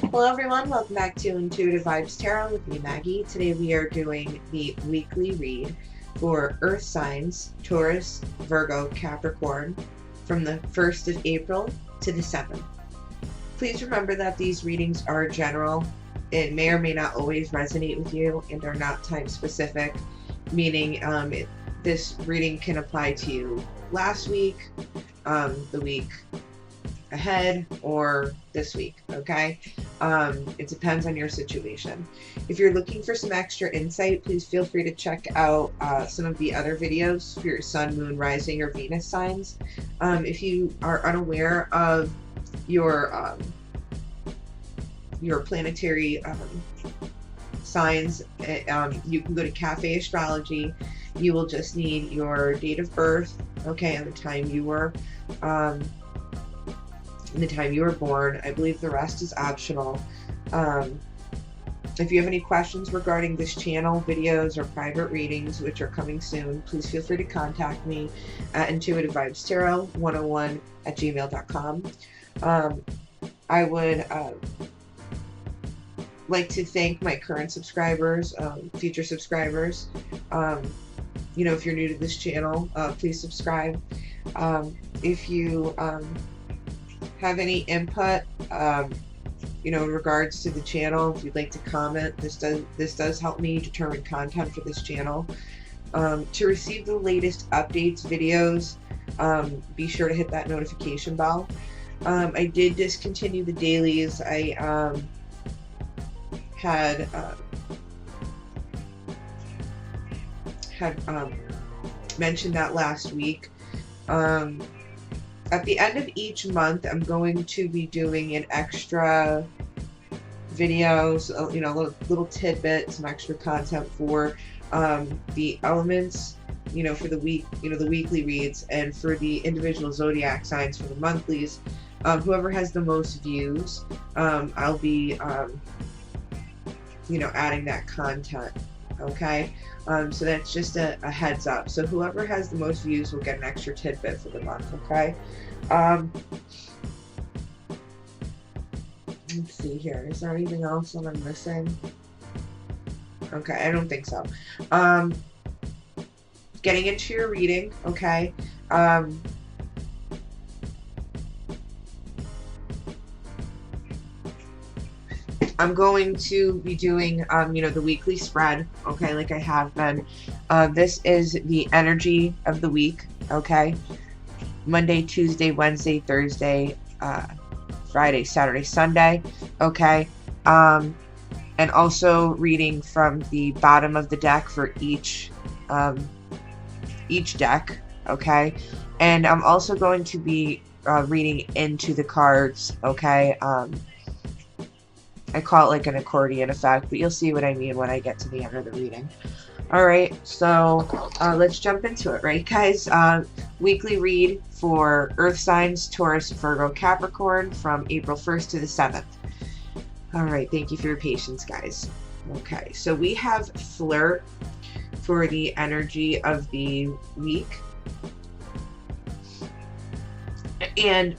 Hello everyone, welcome back to Intuitive Vibes Tarot with me, Maggie. Today we are doing the weekly read for Earth signs, Taurus, Virgo, Capricorn, from the 1st of April to the 7th. Please remember that these readings are general. It may or may not always resonate with you and are not time specific, meaning this reading can apply to you last week, the week ahead, or this week, okay? It depends on your situation. If you're looking for some extra insight, please feel free to check out some of the other videos for your sun, moon, rising, or Venus signs. If you are unaware of your planetary signs, you can go to Cafe Astrology. You will just need your date of birth, okay, and the time you were born. I believe the rest is optional. If you have any questions regarding this channel, videos, or private readings, which are coming soon, please feel free to contact me at intuitivevibestarot101@gmail.com. I would like to thank my current subscribers, future subscribers. If you're new to this channel, please subscribe. If you have any input, in regards to the channel, if you'd like to comment, this does help me determine content for this channel. To receive the latest updates, videos, be sure to hit that notification bell. I did discontinue the dailies. I had mentioned that last week. At the end of each month, I'm going to be doing an extra videos, little tidbit, some extra content for the elements, for the week, the weekly reads, and for the individual zodiac signs for the monthlies. Whoever has the most views, I'll be, adding that content. Okay, so that's just a heads up. So whoever has the most views will get an extra tidbit for the month. Okay. Let's see here. Is there anything else that I'm missing? Okay, I don't think so. Getting into your reading. Okay. I'm going to be doing, the weekly spread, okay, like I have been. This is the energy of the week, okay? Monday, Tuesday, Wednesday, Thursday, Friday, Saturday, Sunday, okay? And also reading from the bottom of the deck for each deck, okay? And I'm also going to be reading into the cards, okay? I call it like an accordion effect, but you'll see what I mean when I get to the end of the reading. Alright, so let's jump into it, right, guys? Weekly read for Earth signs, Taurus, Virgo, Capricorn from April 1st to the 7th. Alright, thank you for your patience, guys. Okay, so we have Flirt for the energy of the week. And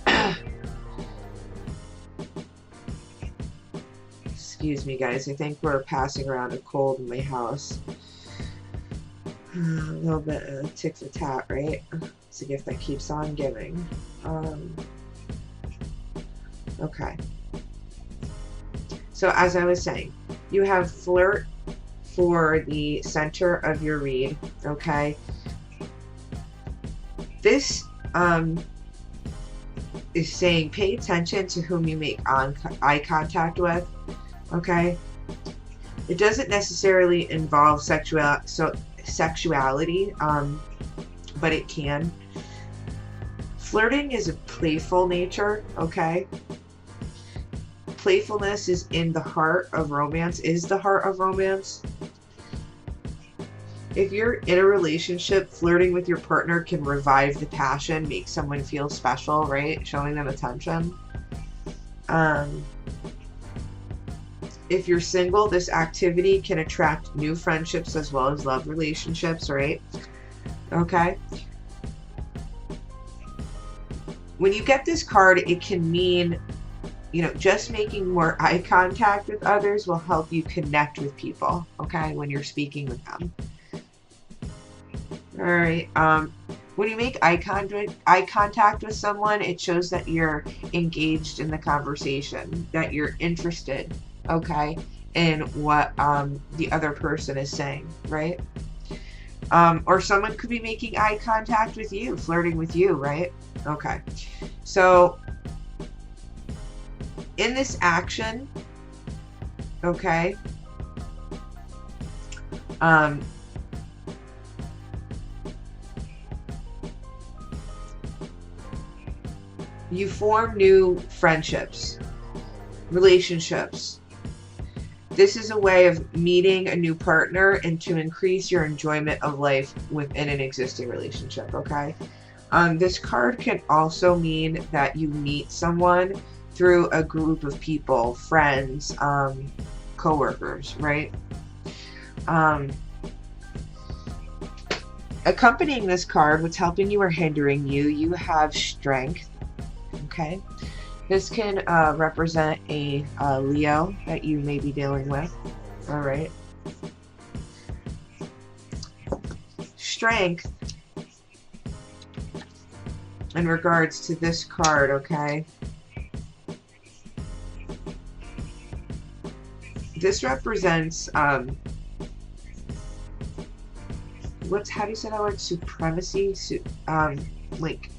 excuse me, guys. I think we're passing around a cold in my house. A little bit of tick for tat, right? It's a gift that keeps on giving. Okay. So as I was saying, you have Flirt for the center of your read, okay? This is saying pay attention to whom you make eye contact with. Okay, it doesn't necessarily involve sexuality, but it can. Flirting is a playful nature, okay? Playfulness is in the heart of romance, If you're in a relationship, flirting with your partner can revive the passion, make someone feel special, right? Showing them attention. If you're single, this activity can attract new friendships as well as love relationships, right? Okay. When you get this card, it can mean just making more eye contact with others will help you connect with people, okay, when you're speaking with them. All right. When you make eye contact with someone, it shows that you're engaged in the conversation, that you're interested, okay, in what the other person is saying, right? Or someone could be making eye contact with you, flirting with you, right? Okay. So in this action, okay, you form new friendships, relationships. This is a way of meeting a new partner and to increase your enjoyment of life within an existing relationship, okay? This card can also mean that you meet someone through a group of people, friends, co-workers, right? Accompanying this card, what's helping you or hindering you, you have strength, okay? This can represent a Leo that you may be dealing with, all right? Strength, in regards to this card, okay? This represents, how do you say that word? Supremacy? Like,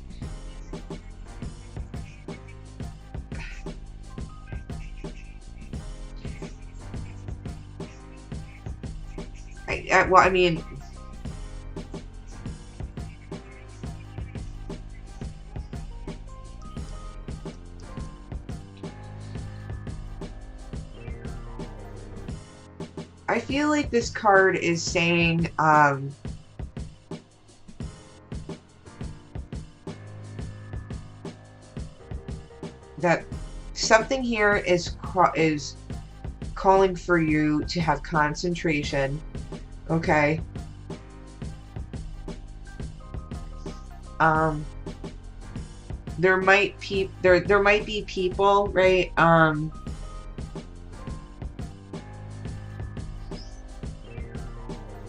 well, I mean, I feel like this card is saying, that something here is calling for you to have concentration, okay? There might be people, right?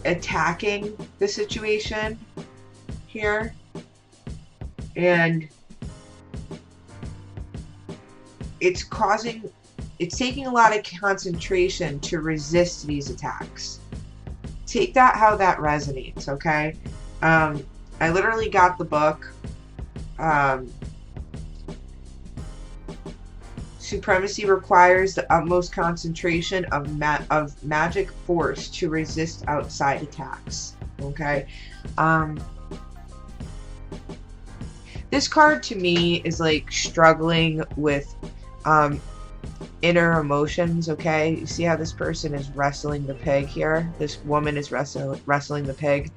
Attacking the situation here, and it's taking a lot of concentration to resist these attacks. Take that how that resonates, okay? I literally got the book, Supremacy requires the utmost concentration of magic force to resist outside attacks, okay? This card to me is like struggling with inner emotions, okay? You see how this person is wrestling the pig here? This woman is wrestling the pig.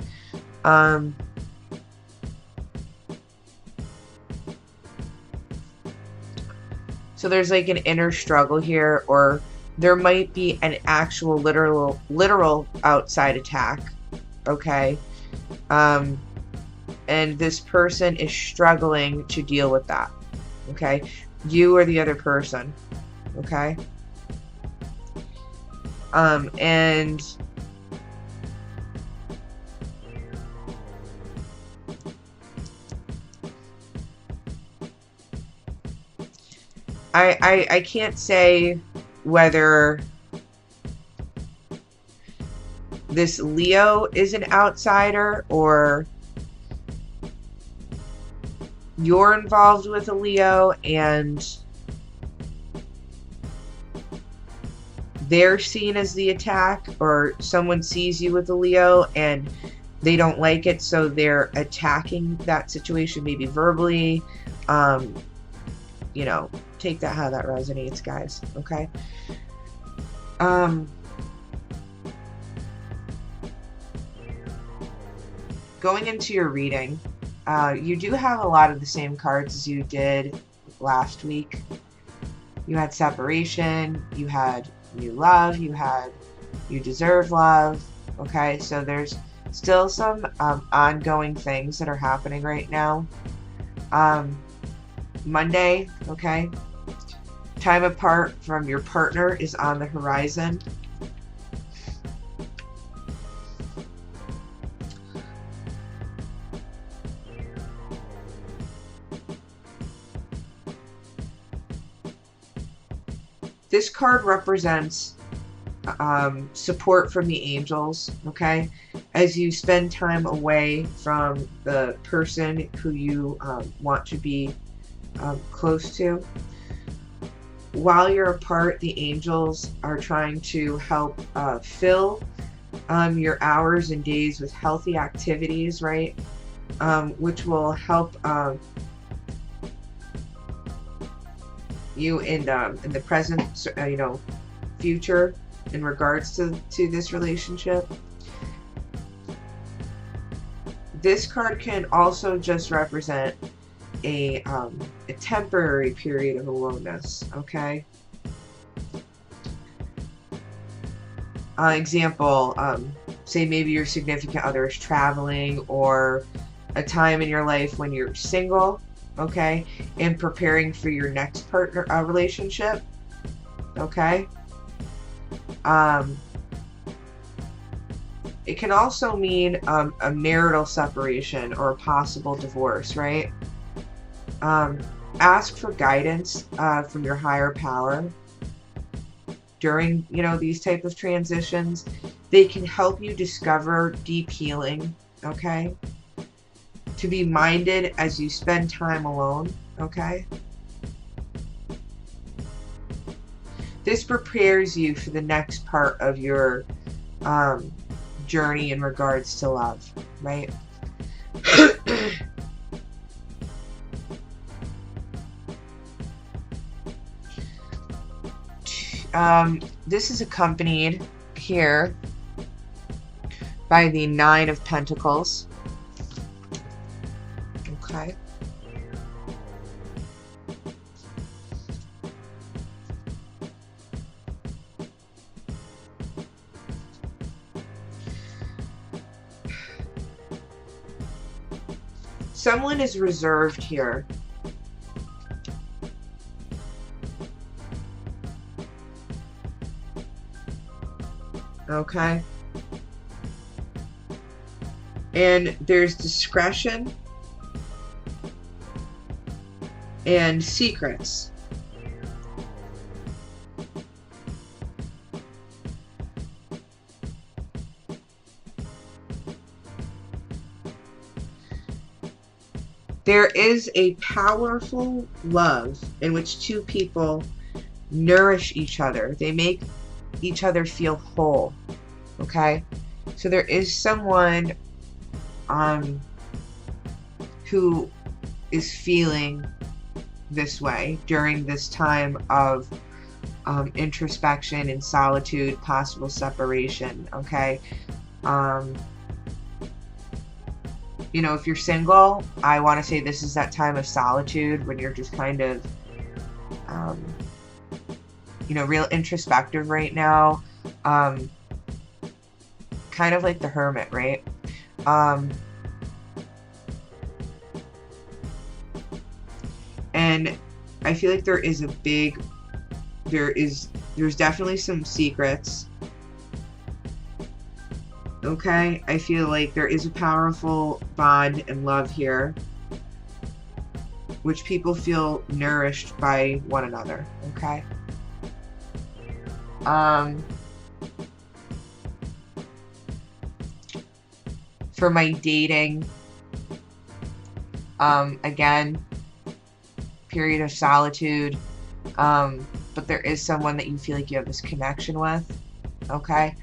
So there's like an inner struggle here, or there might be an actual literal outside attack, okay? And this person is struggling to deal with that, okay? You or the other person, okay? And I can't say whether this Leo is an outsider or you're involved with a Leo and they're seen as the attack, or someone sees you with a Leo and they don't like it, so they're attacking that situation, maybe verbally. You know, take that how that resonates, guys, okay? Going into your reading, you do have a lot of the same cards as you did last week. You had separation, you had new love, you had you deserve love, okay? So there's still some ongoing things that are happening right now. Monday, okay? Time apart from your partner is on the horizon. This card represents support from the angels, okay? As you spend time away from the person who you want to be close to. While you're apart, the angels are trying to help fill your hours and days with healthy activities, right? Which will help you in the present, future in regards to this relationship. This card can also just represent a temporary period of aloneness, okay? Example, say maybe your significant other is traveling, or a time in your life when you're single, okay, and preparing for your next partner relationship, okay? It can also mean a marital separation or a possible divorce, right? Ask for guidance from your higher power during, these type of transitions. They can help you discover deep healing, okay? To be minded as you spend time alone, okay? This prepares you for the next part of your journey in regards to love, right? This is accompanied here by the Nine of Pentacles. Okay. Someone is reserved here. Okay. And there's discretion and secrets. There is a powerful love in which two people nourish each other. They make each other feel whole. Okay? So there is someone who is feeling this way during this time of introspection and solitude, possible separation. Okay? If you're single, I want to say this is that time of solitude when you're just kind of, real introspective right now. Kind of like the hermit, right? And I feel like there's definitely some secrets. Okay, I feel like there is a powerful bond and love here, which people feel nourished by one another. Okay. For my dating, again, period of solitude, but there is someone that you feel like you have this connection with. Okay.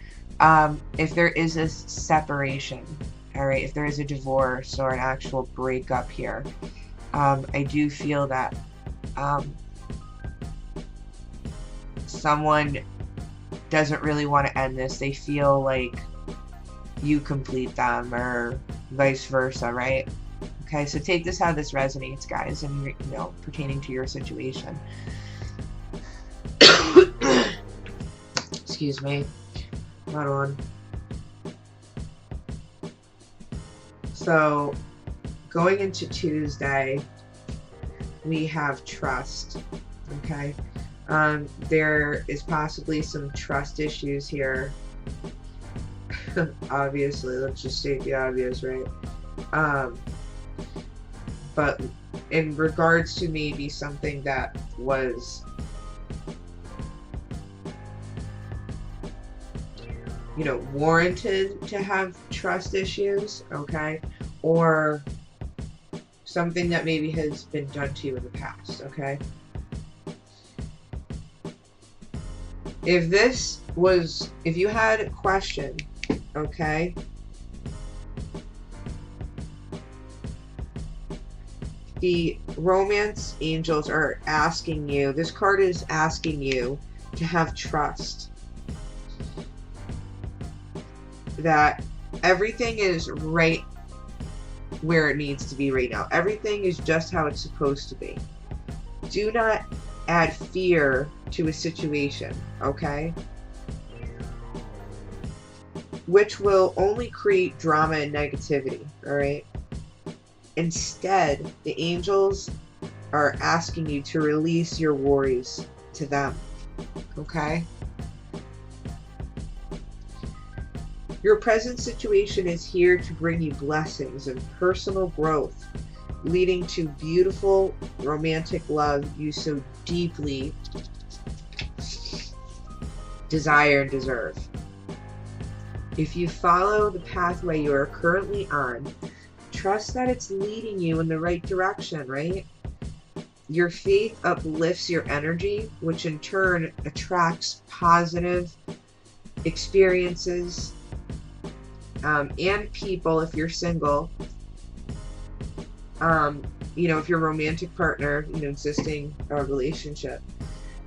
If there is a separation, all right, if there is a divorce or an actual breakup here, I do feel that someone doesn't really want to end this. They feel like you complete them, or vice versa, right? Okay, so take this how this resonates, guys, and pertaining to your situation. Excuse me. Hold on. So, going into Tuesday, we have trust. Okay. There is possibly some trust issues here. Obviously, let's just state the obvious, right? But in regards to maybe something that was, you know, warranted to have trust issues, okay? Or something that maybe has been done to you in the past, okay? If you had a question, okay? The romance angels are asking you, this card is asking you to have trust that everything is right where it needs to be right now. Everything is just how it's supposed to be. Do not add fear to a situation, okay? Which will only create drama and negativity, all right? Instead, the angels are asking you to release your worries to them, okay? Your present situation is here to bring you blessings and personal growth, leading to beautiful romantic love you so deeply desire and deserve. If you follow the pathway you are currently on, trust that it's leading you in the right direction, right? Your faith uplifts your energy, which in turn attracts positive experiences and people if you're single. You know, if you're a romantic partner, you know, existing relationship.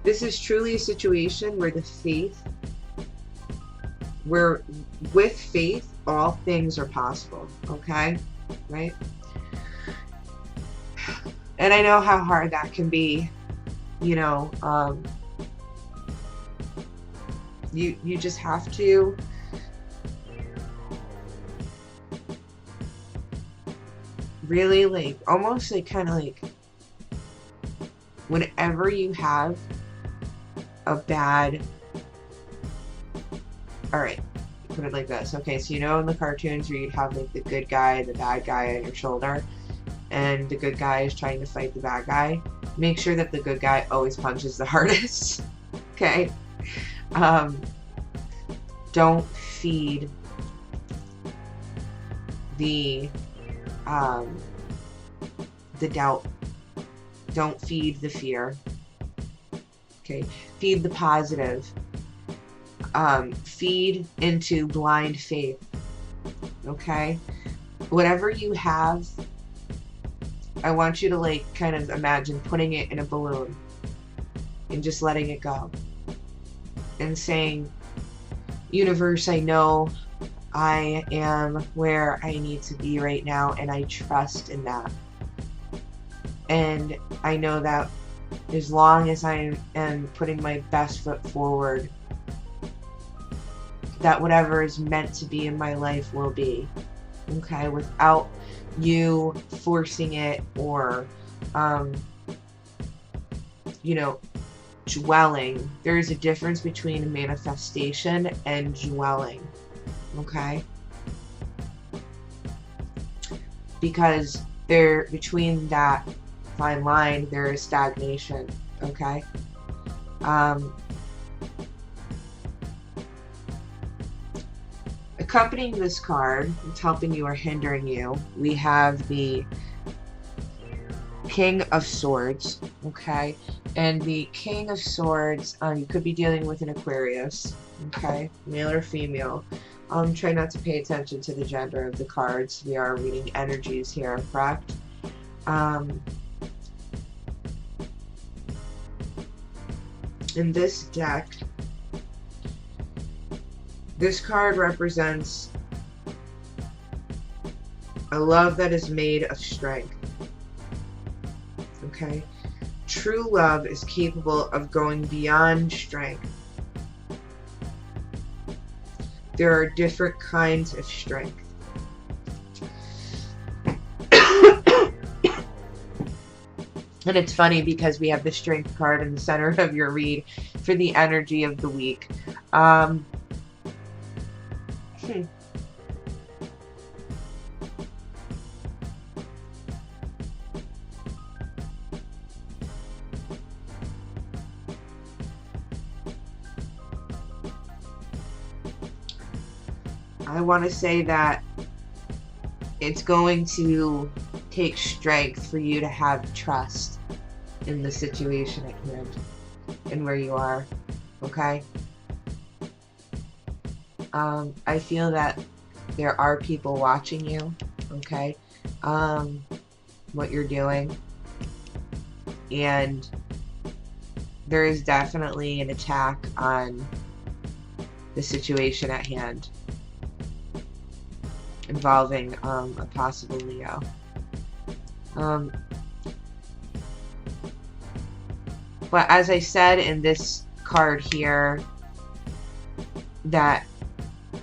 This is truly a situation where with faith, all things are possible, okay? Right? And I know how hard that can be, you know, you just have to really, like, almost like kind of like whenever you have a bad, all right, put it like this. Okay, so you know in the cartoons where you'd have like the good guy and the bad guy on your shoulder, and the good guy is trying to fight the bad guy, make sure that the good guy always punches the hardest. Okay? Don't feed the doubt. Don't feed the fear. Okay? Feed the positive. Feed into blind faith. Okay? Whatever you have, I want you to like kind of imagine putting it in a balloon and just letting it go and saying, universe, I know I am where I need to be right now, and I trust in that. And I know that as long as I am putting my best foot forward, that whatever is meant to be in my life will be. Okay? Without you forcing it or, you know, dwelling. There is a difference between manifestation and dwelling. Okay? Because between that fine line, there is stagnation. Okay? Accompanying this card, it's helping you or hindering you, we have the King of Swords, okay? And the King of Swords, you could be dealing with an Aquarius, okay? Male or female. Try not to pay attention to the gender of the cards. We are reading energies here, correct? In this deck, this card represents a love that is made of strength. Okay? True love is capable of going beyond strength. There are different kinds of strength. And it's funny because we have the Strength card in the center of your read for the energy of the week. Um, hmm. I want to say that it's going to take strength for you to have trust in the situation at hand and where you are, okay? I feel that there are people watching you, okay? What you're doing, and there is definitely an attack on the situation at hand involving a possible Leo. But as I said in this card here, that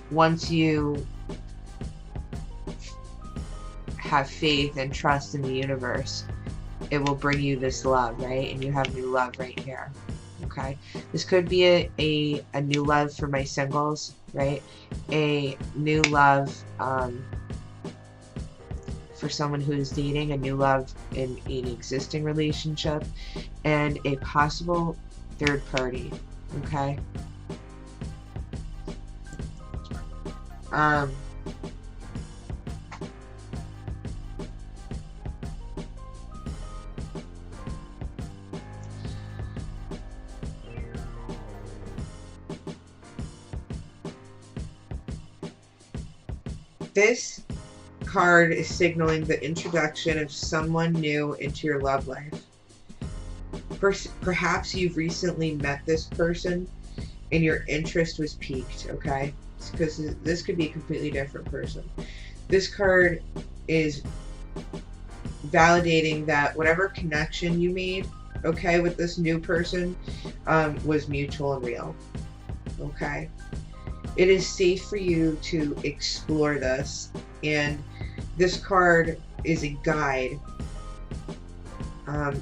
once you have faith and trust in the universe, it will bring you this love, right? And you have new love right here. Okay, this could be a new love for my singles, right? A new love for someone who is dating, a new love in an existing relationship, and a possible third party. Okay. This card is signaling the introduction of someone new into your love life. Perhaps you've recently met this person and your interest was piqued, okay? Because this could be a completely different person. This card is validating that whatever connection you made, okay, with this new person was mutual and real, okay? It is safe for you to explore this, and this card is a guide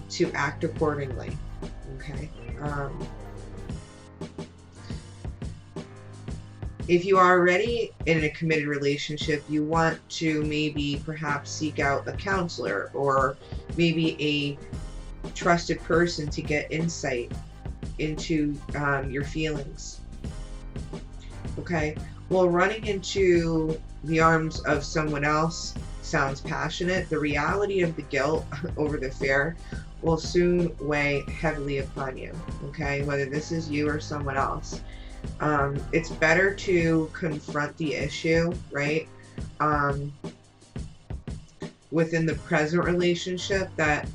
to act accordingly, okay? If you are already in a committed relationship, you want to maybe perhaps seek out a counselor or maybe a trusted person to get insight into your feelings. Okay, well, running into the arms of someone else sounds passionate. The reality of the guilt over the affair will soon weigh heavily upon you, okay, whether this is you or someone else. It's better to confront the issue, right, within the present relationship that,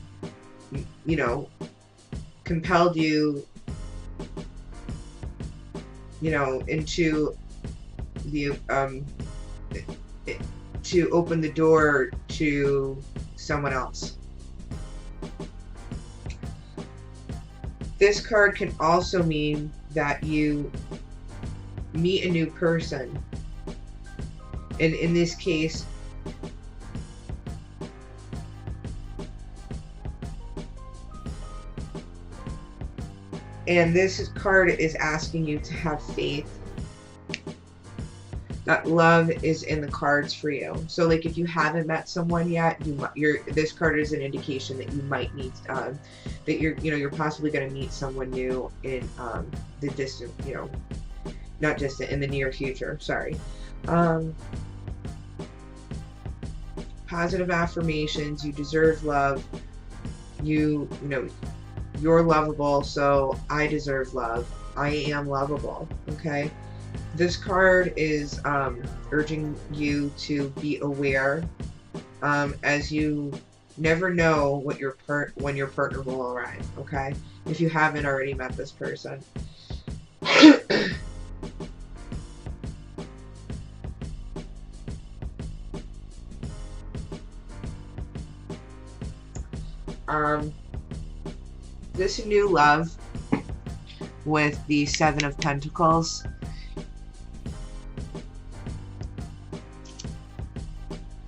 you know, compelled you, you know, into the to open the door to someone else. This card can also mean that you meet a new person, and in this case, and this card is asking you to have faith that love is in the cards for you. So, like, if you haven't met someone yet, this card is an indication that you might meet, that you're possibly going to meet someone new in the distant, not distant, in the near future. Sorry. Positive affirmations. You deserve love. You're lovable, so I deserve love. I am lovable. Okay. This card is urging you to be aware, as you never know when your partner will arrive, okay? If you haven't already met this person. This new love with the Seven of Pentacles,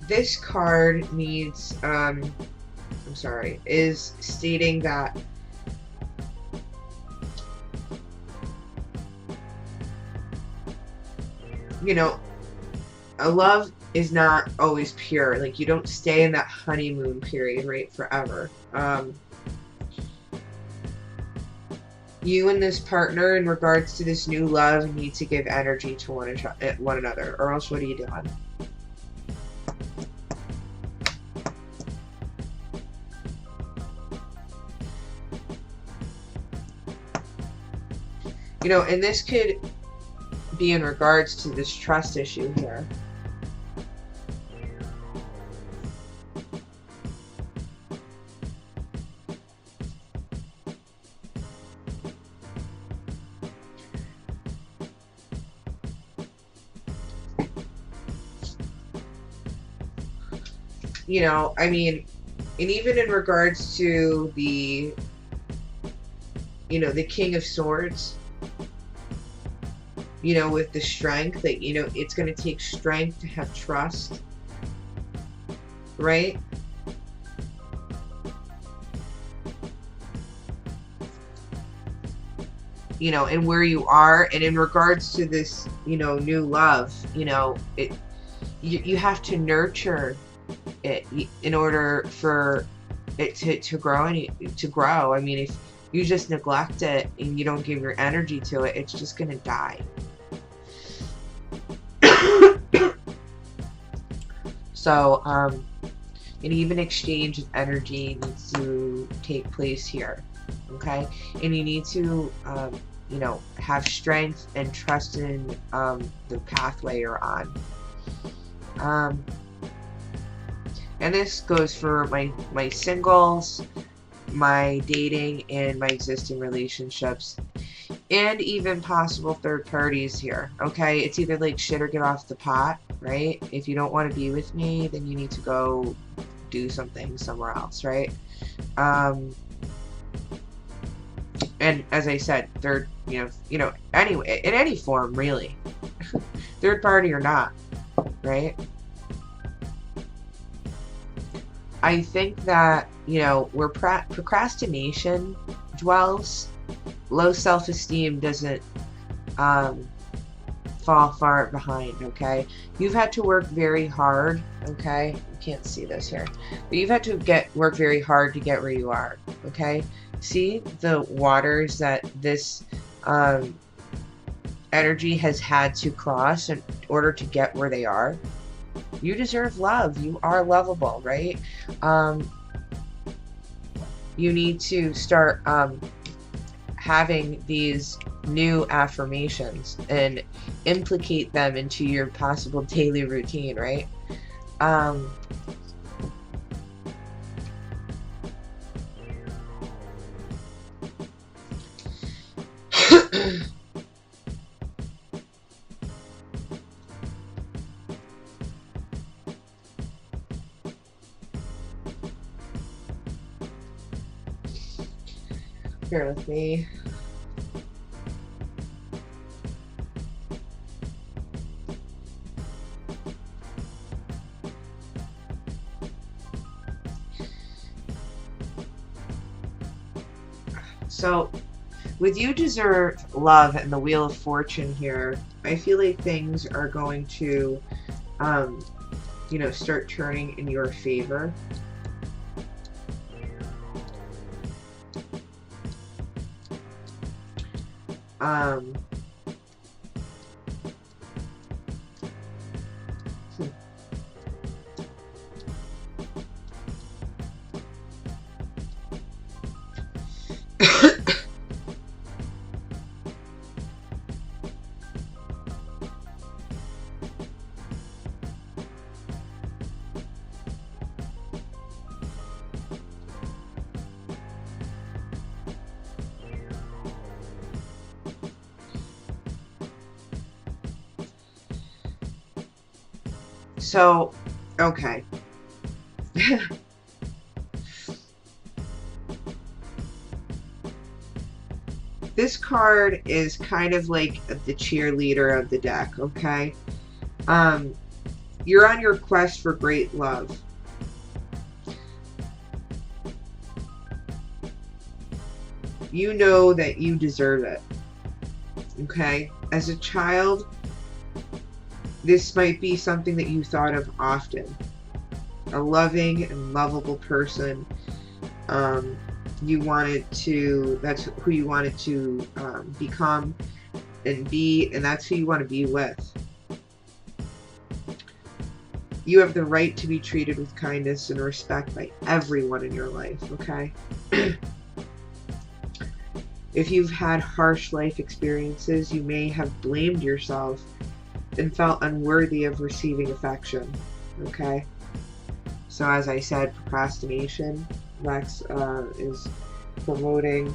this card needs, I'm sorry, is stating that you know, a love is not always pure. Like, you don't stay in that honeymoon period, right, forever. You and this partner, in regards to this new love, need to give energy to one another, or else what are you doing? You know, and this could be in regards to this trust issue here. You know, I mean, and even in regards to the, you know, the King of Swords, you know, with the strength that, you know, it's going to take strength to have trust, right? You know, and where you are, and in regards to this, you know, new love, you know, you have to nurture it in order for it to grow and to grow. I mean, if you just neglect it and you don't give your energy to it, it's just gonna die. So an even exchange of energy needs to take place here, okay? And you need to you know, have strength and trust in the pathway you're on. And this goes for my singles, my dating, and my existing relationships, and even possible third parties here, okay? It's either like shit or get off the pot, right? If you don't want to be with me, then you need to go do something somewhere else, right? And as I said, third, you know, anyway, in any form, really, third party or not, right? I think that, you know, where procrastination dwells, low self-esteem doesn't fall far behind, okay? You've had to work very hard, okay? You can't see this here, but you've had to work very hard to get where you are, okay? See the waters that this energy has had to cross in order to get where they are? You deserve love. You are lovable, right? You need to start having these new affirmations and implicate them into your possible daily routine, right? Bear with me. So, with you deserve love and the Wheel of Fortune here, I feel like things are going to, you know, start turning in your favor. So, okay. This card is kind of like the cheerleader of the deck, okay? You're on your quest for great love. You know that you deserve it. Okay? As a child, this might be something that you thought of often. A loving and lovable person. You wanted to, that's who you wanted to become and be, and that's who you want to be with. You have the right to be treated with kindness and respect by everyone in your life, okay? If you've had harsh life experiences, you may have blamed yourself and felt unworthy of receiving affection, okay? So as I said, procrastination, Lex is promoting,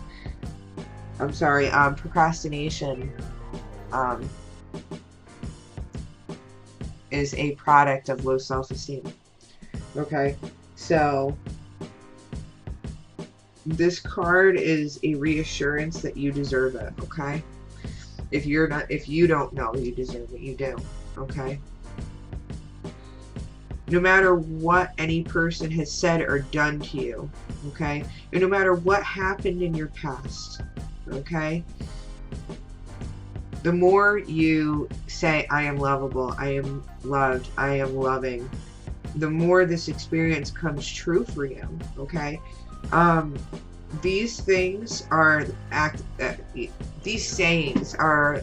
procrastination is a product of low self-esteem, okay? So this card is a reassurance that you deserve it, okay? If you don't know you deserve it, you do, okay? No matter what any person has said or done to you, okay? And no matter what happened in your past, okay? The more you say, I am lovable, I am loved, I am loving, the more this experience comes true for you, okay? These things are these sayings are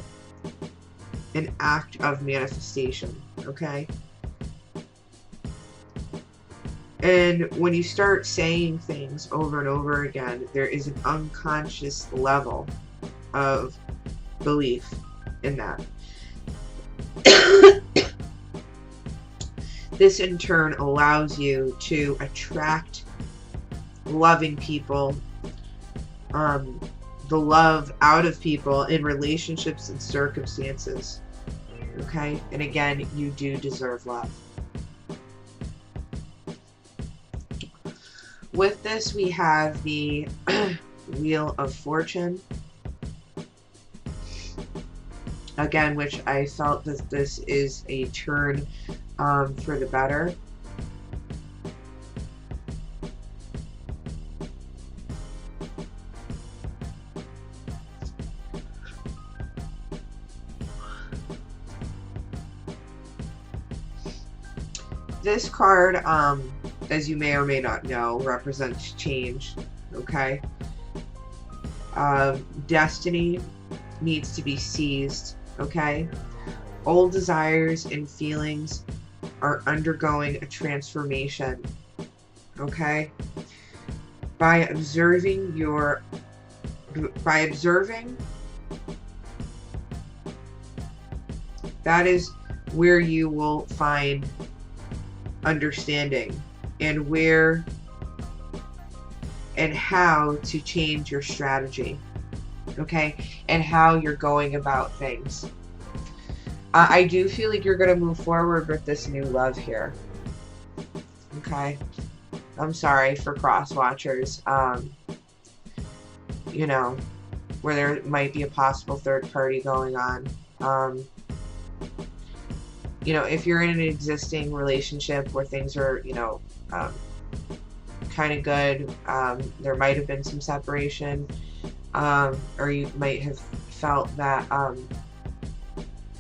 an act of manifestation, okay? And when you start saying things over and over again, there is an unconscious level of belief in that. This in turn allows you to attract loving people, the love out of people in relationships and circumstances, okay? And again, you do deserve love. With this, we have the Wheel of Fortune. Again, which I felt that this is a turn for the better. This card, as you may or may not know, represents change, okay? Destiny needs to be seized, okay? Old desires and feelings are undergoing a transformation, okay? By observing, that is where you will find understanding and where and how to change your strategy, okay, and how you're going about things. I do feel like you're going to move forward with this new love here, okay? I'm sorry for cross watchers, you know, where there might be a possible third party going on. You know, if you're in an existing relationship where things are, you know, kind of good, there might have been some separation, or you might have felt that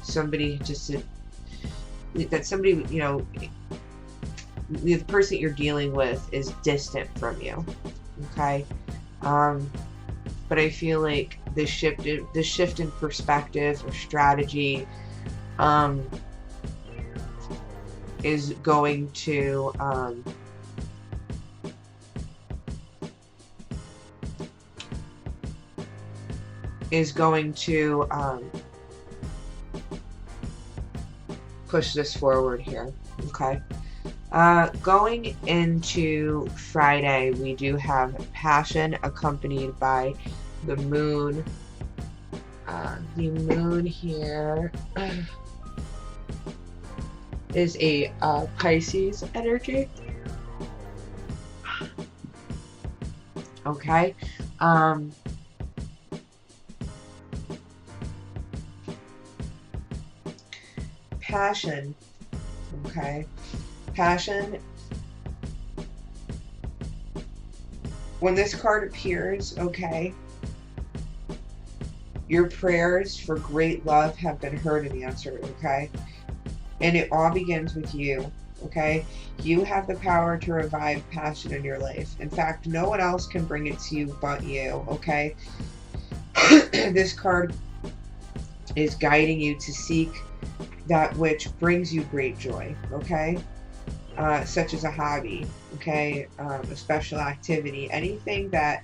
somebody just, that somebody, you know, the person that you're dealing with is distant from you, okay? But I feel like this shift in perspective or strategy is going to push this forward here, okay? Going into Friday, we do have Passion accompanied by the Moon. The Moon here is a Pisces energy. Okay. Passion. Okay. Passion. When this card appears, okay, Your prayers for great love have been heard and answered, okay? And it all begins with you, okay? You have the power to revive passion in your life. In fact, no one else can bring it to you but you, okay? This card is guiding you to seek that which brings you great joy, okay? Such as a hobby, okay? A special activity, anything that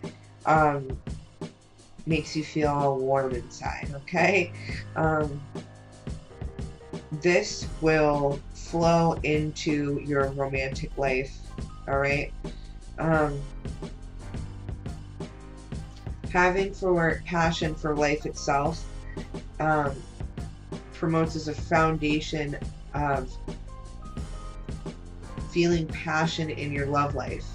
makes you feel all warm inside, okay? This will flow into your romantic life, all right? Having passion for life itself promotes as a foundation of feeling passion in your love life,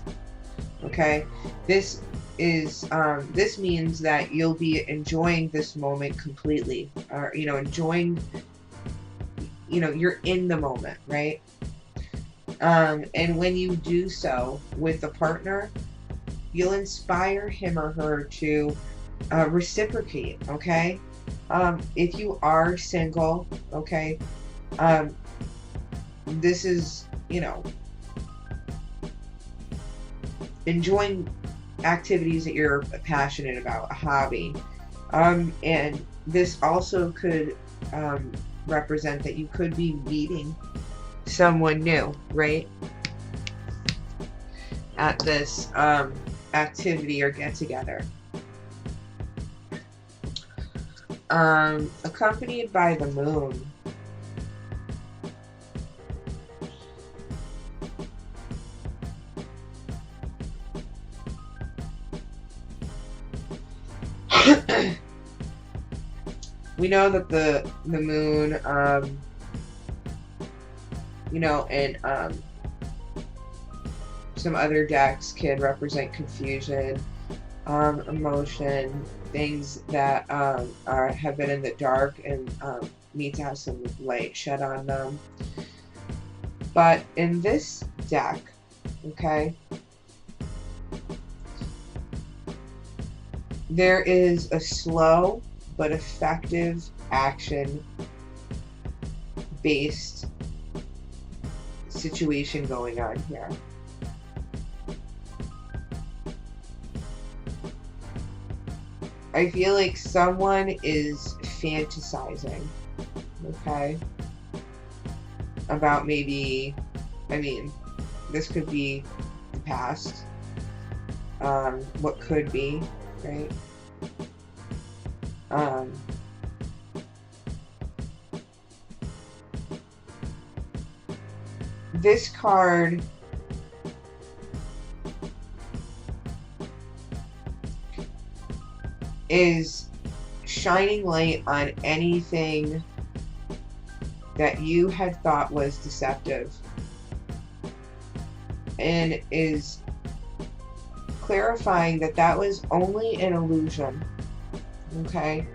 okay? This means that you'll be enjoying this moment completely, or enjoying, you're in the moment, right? And when you do so with a partner, you'll inspire him or her to reciprocate, okay? If you are single, okay, this is, enjoying activities that you're passionate about, a hobby. And this also could represent that you could be meeting someone new, right? At this activity or get together. Accompanied by the moon. We know that the moon, and some other decks can represent confusion, emotion, things that have been in the dark and need to have some light shed on them. But in this deck, okay, there is a slow but effective action-based situation going on here. I feel like someone is fantasizing, okay, about maybe, this could be the past, what could be, right? This card is shining light on anything that you had thought was deceptive, and is clarifying that that was only an illusion, okay?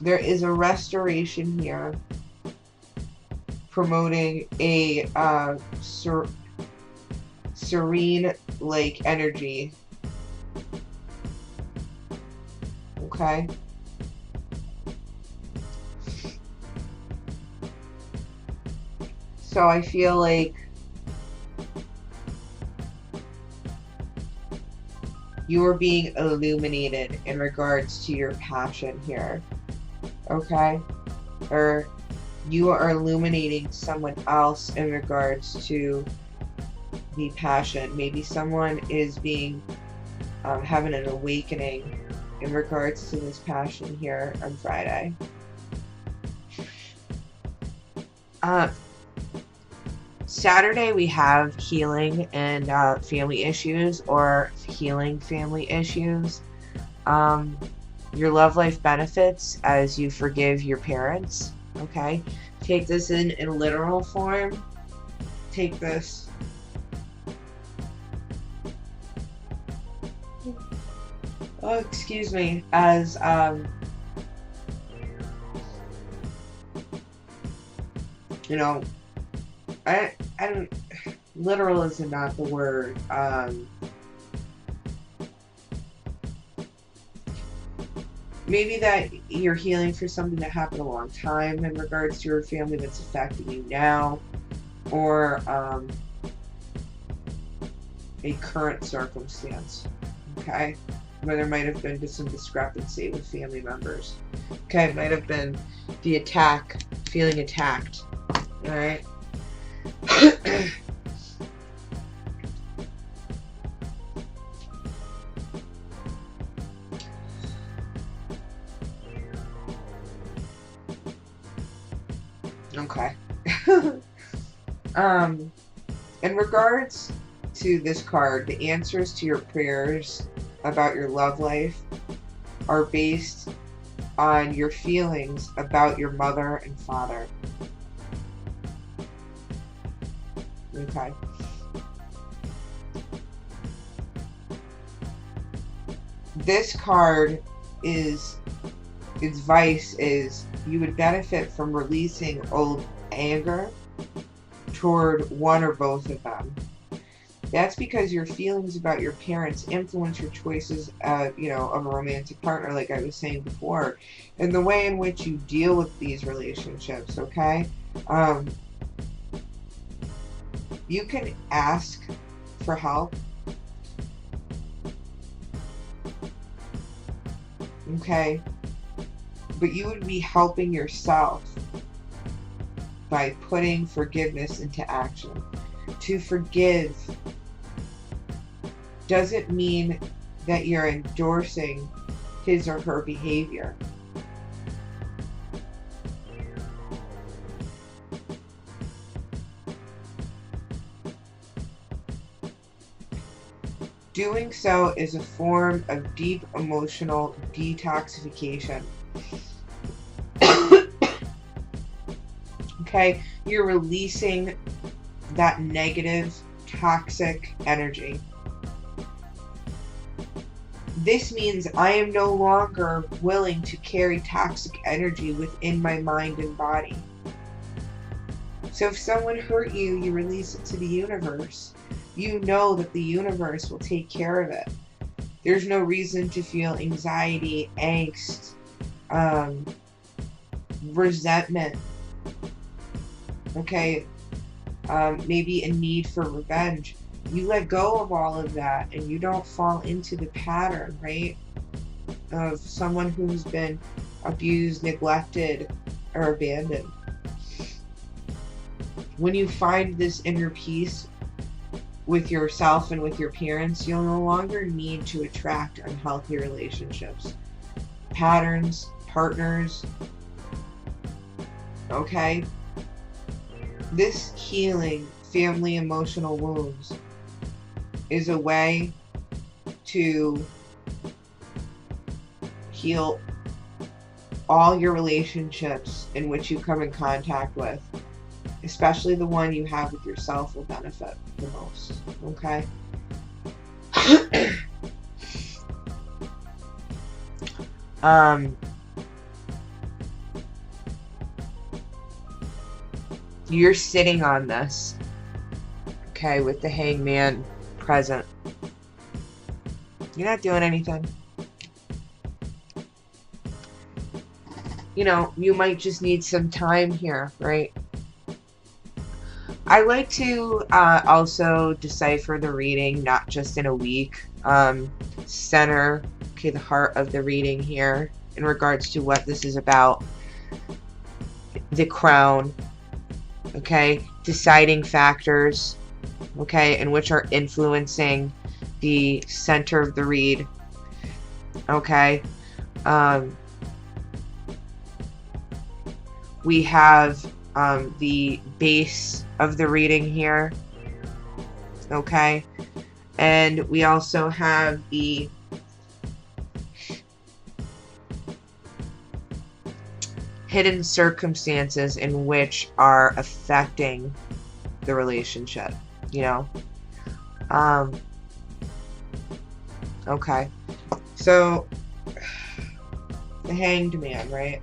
There is a restoration here promoting a serene like energy, okay? So I feel like you are being illuminated in regards to your passion here, okay? Or you are illuminating someone else in regards to the passion. Maybe someone is being having an awakening in regards to this passion here on Friday. Saturday we have healing and family issues, or healing family issues. Your love life benefits as you forgive your parents, okay? Take this in literal form. Take this as I don't, literal is not the word. maybe that you're healing for something that happened a long time in regards to your family that's affecting you now, or a current circumstance, okay, where there might have been some discrepancy with family members. Okay, it might have been the attack, feeling attacked. All right. Okay. In regards to this card, the answers to your prayers about your love life are based on your feelings about your mother and father. Okay. This card is, advice is, you would benefit from releasing old anger toward one or both of them. That's because your feelings about your parents influence your choices, of a romantic partner, like I was saying before, and the way in which you deal with these relationships, okay? You can ask for help, okay? But you would be helping yourself by putting forgiveness into action. To forgive doesn't mean that you're endorsing his or her behavior. Doing so is a form of deep emotional detoxification. Okay, you're releasing that negative, toxic energy. This means I am no longer willing to carry toxic energy within my mind and body. So if someone hurt you, you release it to the universe. You know that the universe will take care of it. There's no reason to feel anxiety, angst, resentment, okay, maybe a need for revenge. You let go of all of that and you don't fall into the pattern, right, of someone who's been abused, neglected, or abandoned. When you find this inner peace with yourself and with your parents, you'll no longer need to attract unhealthy relationships, patterns, partners, okay? This healing family emotional wounds is a way to heal all your relationships in which you come in contact with, especially the one you have with yourself, will benefit the most, okay? You're sitting on this, okay, with the Hangman present. You're not doing anything. You know, you might just need some time here, right? I like to also decipher the reading, not just in a week. Center, okay, the heart of the reading here in regards to what this is about. The crown, okay, deciding factors, okay, and which are influencing the center of the read, okay. We have the base of the reading here, okay, and we also have the hidden circumstances in which are affecting the relationship, you know. Okay, so the Hanged Man, right?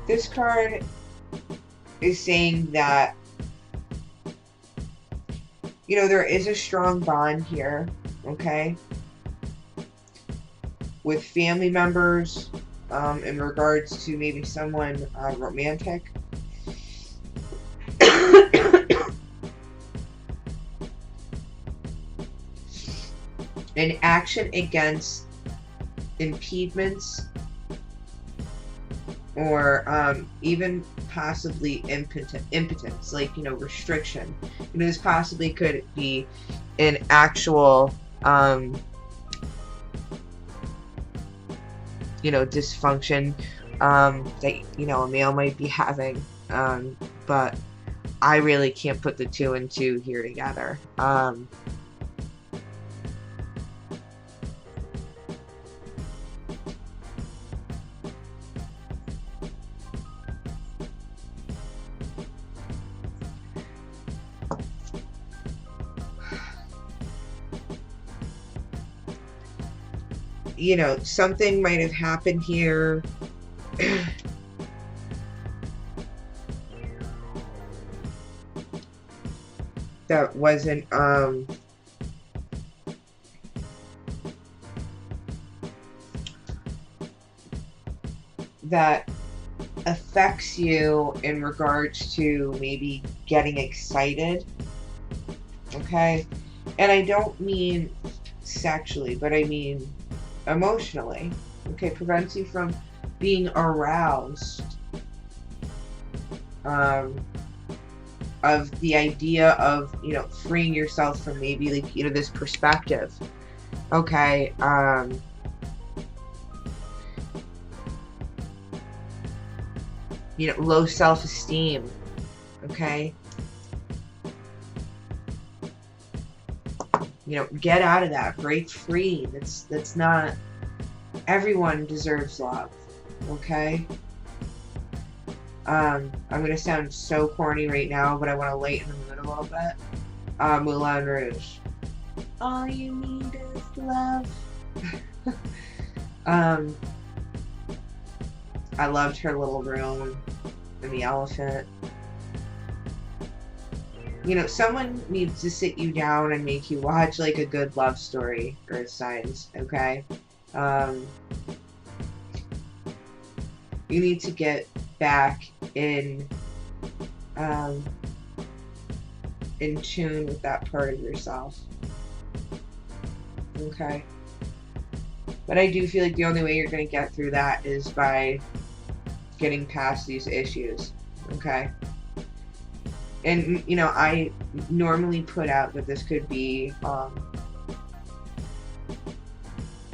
This card is saying that You know, there is a strong bond here, okay, with family members, in regards to maybe someone romantic. An action against impediments, or even possibly impotence, like, you know, restriction. You know, this possibly could be an actual, you know, dysfunction that, you know, a male might be having, but I really can't put the two and two here together. You know, something might have happened here that wasn't that affects you in regards to maybe getting excited, okay? And I don't mean sexually, but I mean emotionally, okay? Prevents you from being aroused of the idea of, you know, freeing yourself from maybe, like, you know, this perspective, okay? You know, low self-esteem, okay? You know, get out of that, break free. That's not, everyone deserves love, okay? I'm gonna sound so corny right now, but I want to lighten the mood a little bit. Moulin Rouge. All you need is love. I loved her little room and the elephant. You know, someone needs to sit you down and make you watch, like, a good love story, Earth signs, okay? You need to get back in tune with that part of yourself, okay? But I do feel like the only way you're going to get through that is by getting past these issues, okay? And, you know, I normally put out that this could be,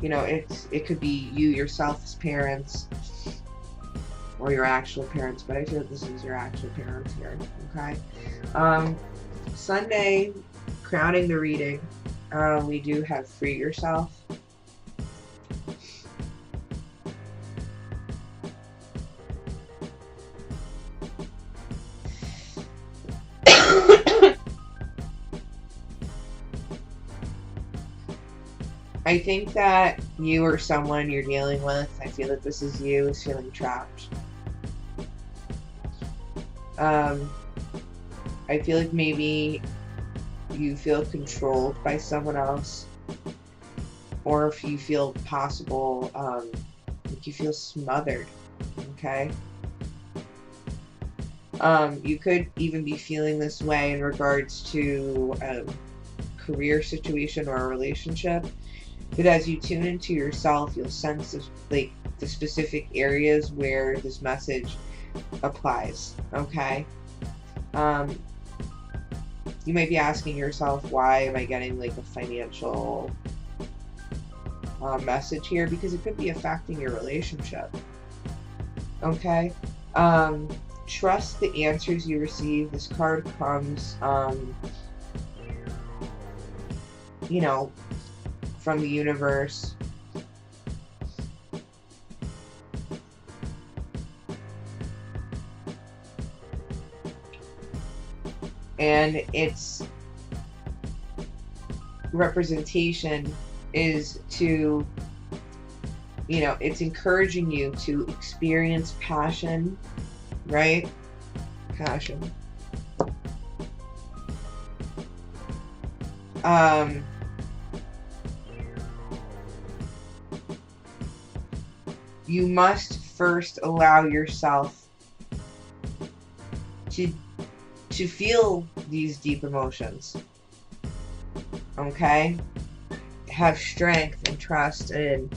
you know, it could be you yourself as parents, or your actual parents, but I feel like this is your actual parents here, okay? Sunday, crowning the reading, we do have Free Yourself. I think that you or someone you're dealing with, I feel that this is you, is feeling trapped. I feel like maybe you feel controlled by someone else, or if you feel possible, like you feel smothered, okay? You could even be feeling this way in regards to a career situation or a relationship. But as you tune into yourself, you'll sense like the specific areas where this message applies, okay? You might be asking yourself, why am I getting like a financial message here? Because it could be affecting your relationship, okay? Trust the answers you receive. This card comes, you know, from the universe. And its representation is to, you know, it's encouraging you to experience passion, right? Passion. um, you must first allow yourself to feel these deep emotions. Okay? Have strength and trust in,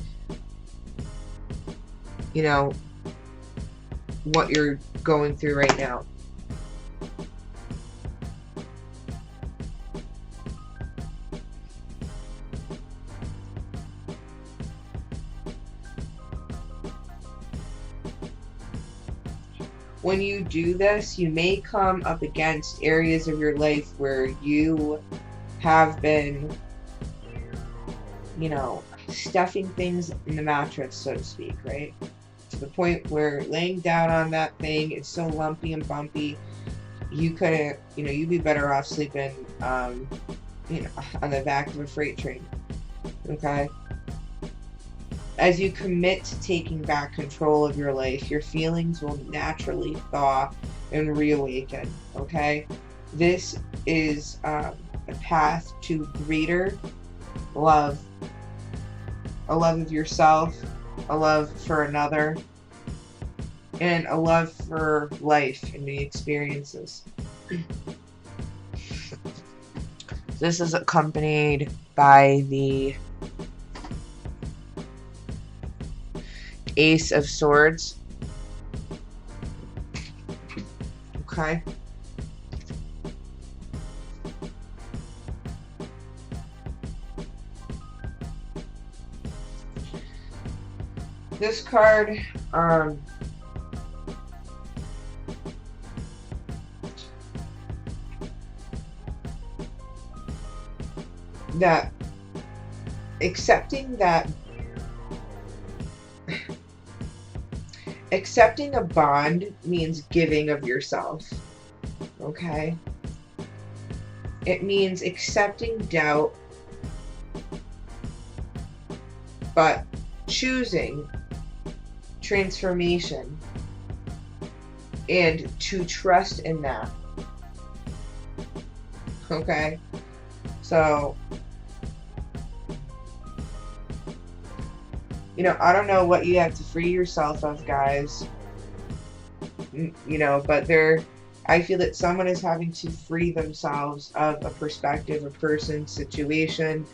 you know, what you're going through right now. When you do this, you may come up against areas of your life where you have been, you know, stuffing things in the mattress, so to speak, right? To the point where laying down on that thing is so lumpy and bumpy, you couldn't, you know, you'd be better off sleeping, you know, on the back of a freight train. Okay? As you commit to taking back control of your life, your feelings will naturally thaw and reawaken. Okay? This is a path to greater love. A love of yourself, a love for another, and a love for life and the experiences. This is accompanied by the Ace of Swords. Okay. This card, that accepting a bond means giving of yourself. Okay? It means accepting doubt, but choosing transformation and to trust in that. Okay? So, you know, I don't know what you have to free yourself of, guys. You know, but I feel that someone is having to free themselves of a perspective, a person, situation,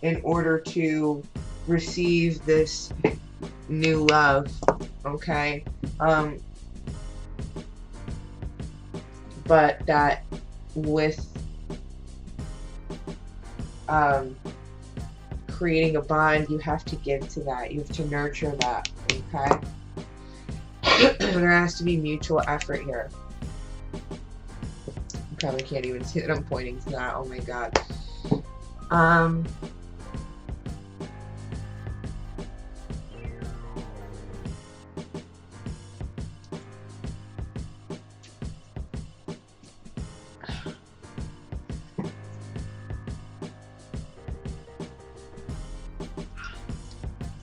in order to receive this new love. Okay? But that with creating a bond, you have to give to that. You have to nurture that. Okay? There has to be mutual effort here. I probably can't even see that I'm pointing to that. Oh my god.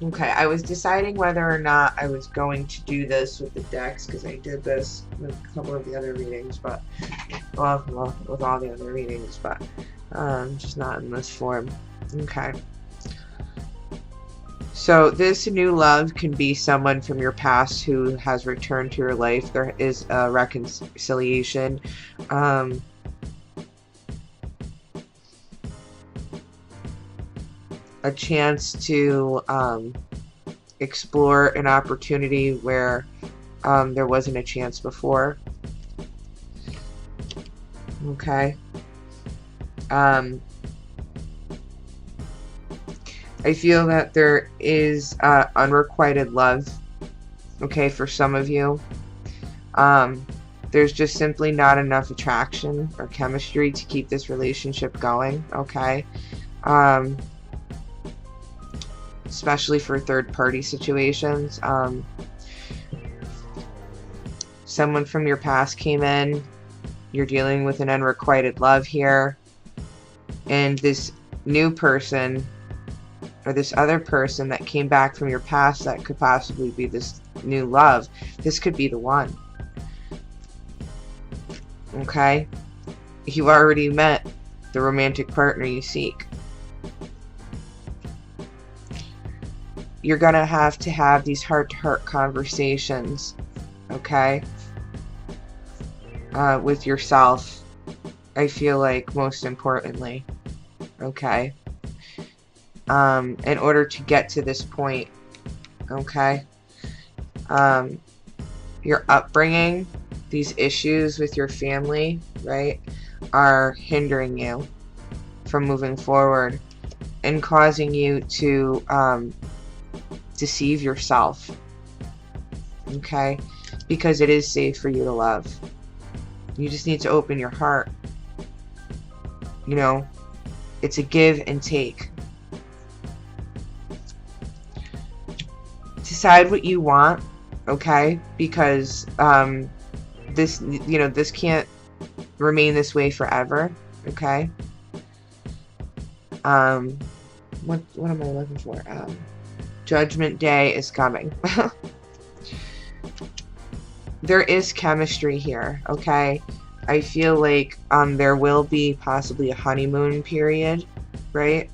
Okay, I was deciding whether or not I was going to do this with the decks, because I did this with a couple of the other readings, but, well, with all the other readings, but, just not in this form. Okay. So, this new love can be someone from your past who has returned to your life. There is a reconciliation. A chance to explore an opportunity where there wasn't a chance before. Okay. I feel that there is unrequited love, okay, for some of you. There's just simply not enough attraction or chemistry to keep this relationship going, okay? Especially for third-party situations. Someone from your past came in. You're dealing with an unrequited love here. And this new person, or this other person that came back from your past that could possibly be this new love, this could be the one. Okay? You've already met the romantic partner you seek. You're going to have these heart-to-heart conversations, okay, with yourself, I feel like, most importantly, okay, in order to get to this point, okay. Your upbringing, these issues with your family, right, are hindering you from moving forward and causing you to deceive yourself, okay, because it is safe for you to love. You just need to open your heart. You know, it's a give and take. Decide what you want, okay, because this, you know, this can't remain this way forever, okay. What am I looking for? Judgment Day is coming. There is chemistry here, okay? I feel like there will be possibly a honeymoon period, right?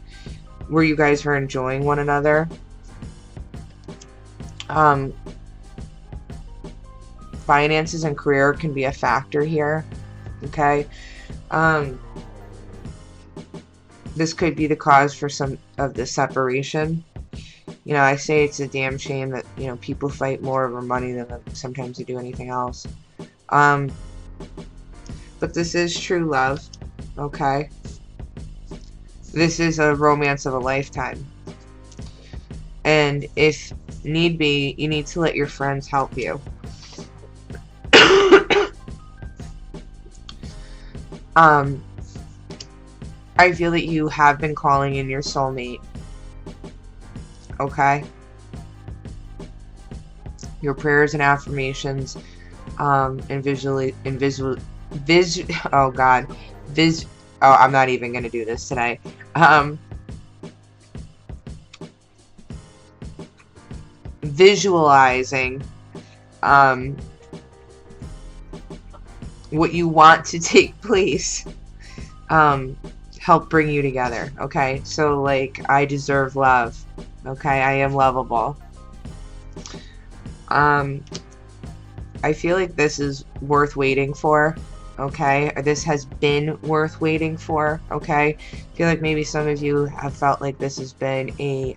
Where you guys are enjoying one another. Finances and career can be a factor here, okay? This could be the cause for some of the separation. You know, I say it's a damn shame that, you know, people fight more over money than sometimes they do anything else. But this is true love, okay? This is a romance of a lifetime. And if need be, you need to let your friends help you. I feel that you have been calling in your soulmate. Okay? Your prayers and affirmations, I'm not even gonna do this today. Visualizing what you want to take place help bring you together, okay? So, like, I deserve love, okay? I am lovable. I feel like this is worth waiting for, okay? This has been worth waiting for, okay? I feel like maybe some of you have felt like this has been a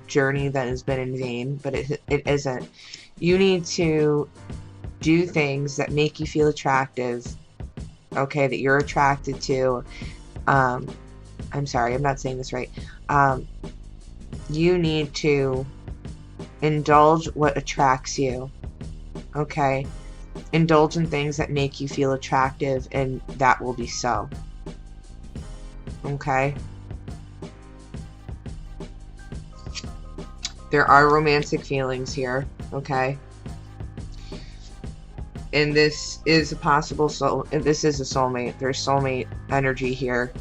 journey that has been in vain, but it isn't. You need to do things that make you feel attractive, okay, that you're attracted to. I'm sorry, I'm not saying this right. You need to indulge what attracts you, okay? Indulge in things that make you feel attractive, and that will be so, okay? There are romantic feelings here, okay? And this is a possible this is a soulmate. There's soulmate energy here.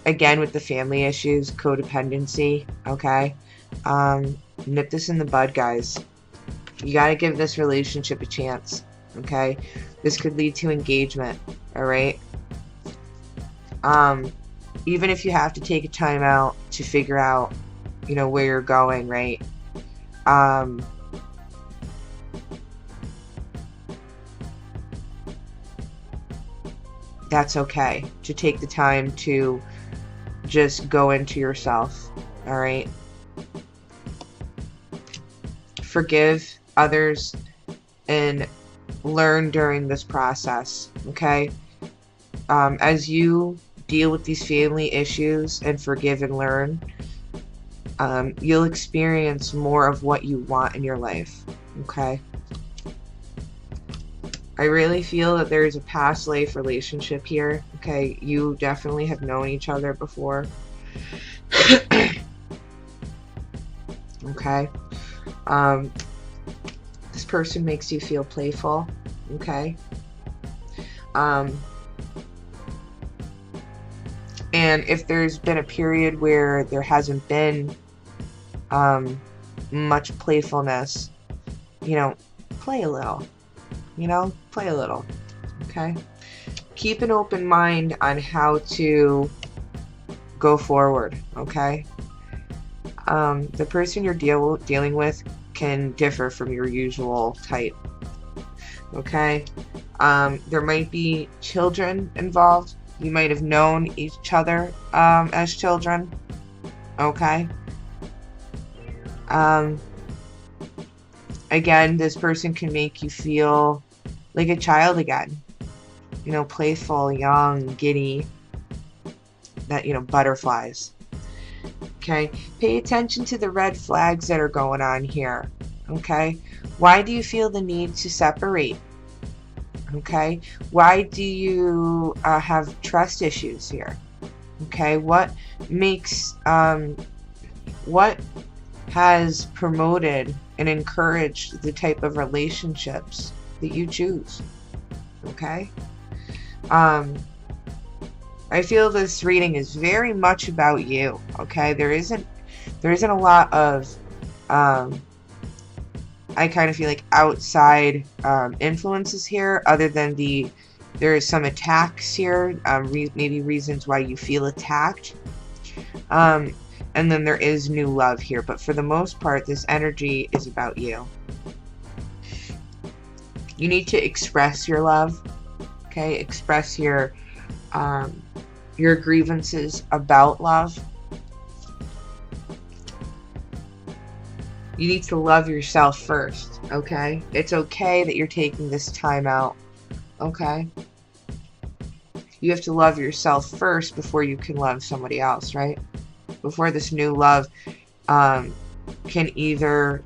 Again, with the family issues, codependency, okay? Nip this in the bud, guys. You gotta give this relationship a chance, okay? This could lead to engagement, alright? Even if you have to take a time out to figure out, you know, where you're going, right? That's okay, to take the time to just go into yourself, alright? Forgive others and learn during this process, okay? As you deal with these family issues and forgive and learn, you'll experience more of what you want in your life, okay? I really feel that there's a past life relationship here, okay? You definitely have known each other before. Okay? This person makes you feel playful, okay? And if there's been a period where there hasn't been much playfulness, you know, play a little. You know, play a little, okay? keep an open mind on how to go forward, okay? The person you're dealing with can differ from your usual type, okay? There might be children involved. You might have known each other as children, okay? Again, this person can make you feel like a child again. You know, playful, young, giddy, that, you know, butterflies. Okay, pay attention to the red flags that are going on here. Okay, why do you feel the need to separate? Okay, why do you have trust issues here? Okay, what makes what has promoted and encouraged the type of relationships that you choose? Okay, I feel this reading is very much about you. Okay, there isn't a lot of I kind of feel like outside influences here, other than there is some attacks here, maybe reasons why you feel attacked, and then there is new love here, but for the most part this energy is about you. You need to express your love, okay? Express your grievances about love. You need to love yourself first, okay? It's okay that you're taking this time out, okay? You have to love yourself first before you can love somebody else, right? Before this new love can either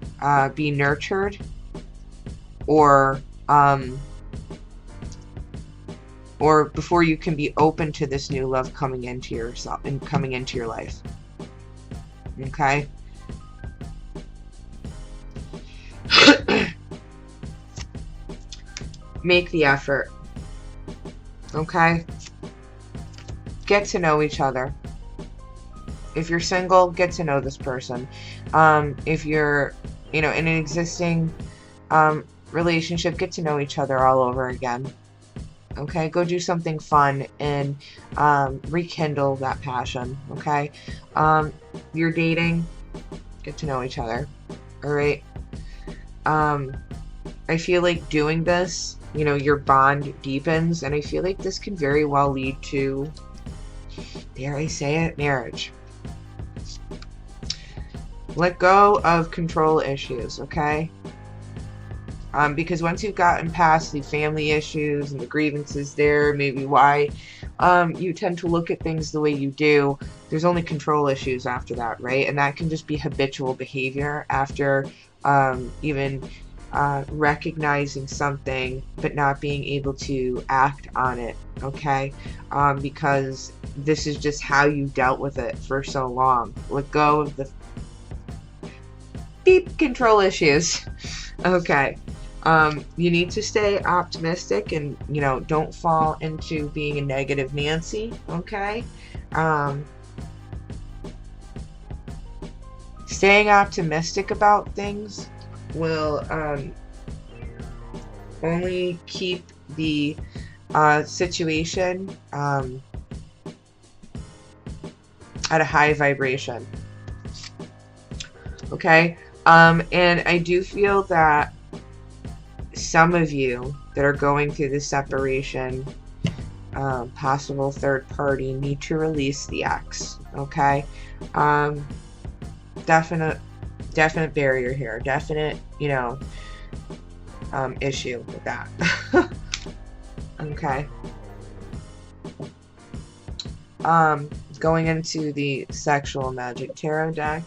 be nurtured or before you can be open to this new love coming into yourself and coming into your life. Okay? Make the effort. Okay? Get to know each other. If you're single, get to know this person. If you're, you know, in an existing relationship, get to know each other all over again. Okay, go do something fun and rekindle that passion. Okay, you're dating, get to know each other. All right. I feel like doing this, you know, your bond deepens, and I feel like this can very well lead to, dare I say it, marriage. Let go of control issues, okay? Because once you've gotten past the family issues and the grievances there, maybe why you tend to look at things the way you do, there's only control issues after that, right? And that can just be habitual behavior after even recognizing something but not being able to act on it, okay? Because this is just how you dealt with it for so long. Let go of the beep control issues. Okay. You need to stay optimistic and, you know, don't fall into being a negative Nancy, okay? Staying optimistic about things will only keep the situation at a high vibration, okay? And I do feel that some of you that are going through the separation, possible third party, need to release the ex, okay? Definite barrier here, definite, you know, issue with that. Okay. Going into the Sexual Magic Tarot deck,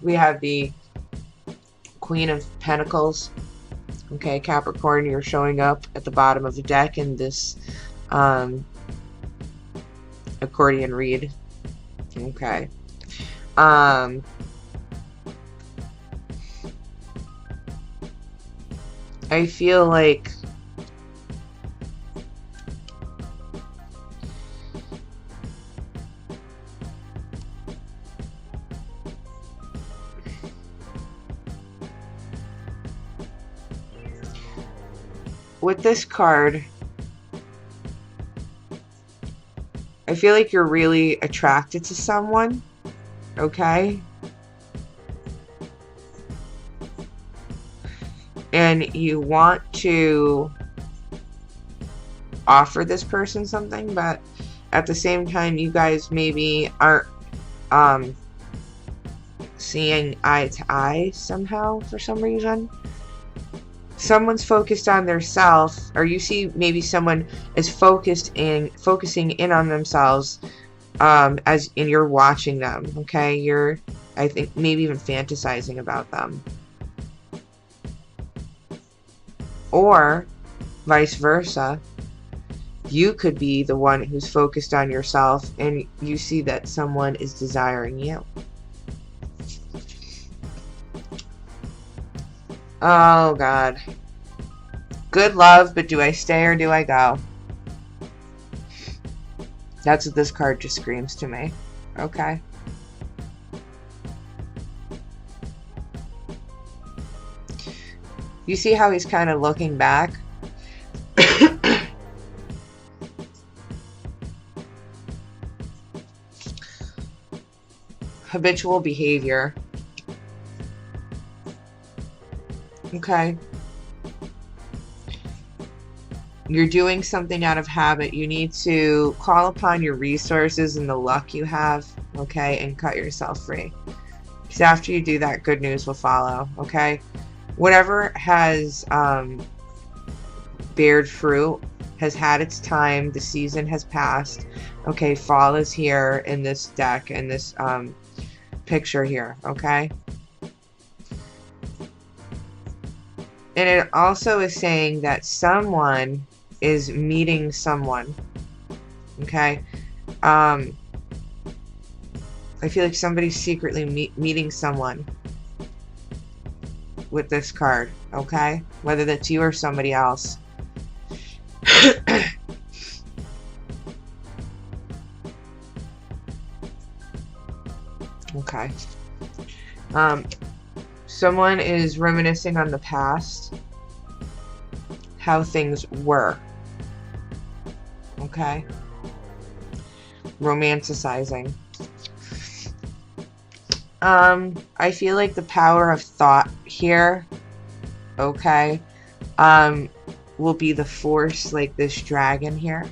we have the Queen of Pentacles. Okay, Capricorn, you're showing up at the bottom of the deck in this accordion read. Okay. I feel like with this card, I feel like you're really attracted to someone, okay? And you want to offer this person something, but at the same time, you guys maybe aren't seeing eye to eye somehow for some reason. Someone's focused on their self, or you see maybe someone is focusing in on themselves, as in you're watching them, okay? You're, I think, maybe even fantasizing about them. Or vice versa, you could be the one who's focused on yourself and you see that someone is desiring you. Oh God. Good love, but do I stay or do I go? That's what this card just screams to me. Okay. You see how he's kind of looking back? Habitual behavior. Okay. You're doing something out of habit. You need to call upon your resources and the luck you have, okay, and cut yourself free. Because after you do that, good news will follow, okay? Whatever has bared fruit has had its time. The season has passed. Okay, fall is here in this deck, in this picture here, okay? And it also is saying that someone is meeting someone, okay? I feel like somebody's secretly meeting someone with this card, okay? Whether that's you or somebody else. Okay. Someone is reminiscing on the past, how things were. Okay. Romanticizing. I feel like the power of thought here, okay, will be the force, like this dragon here,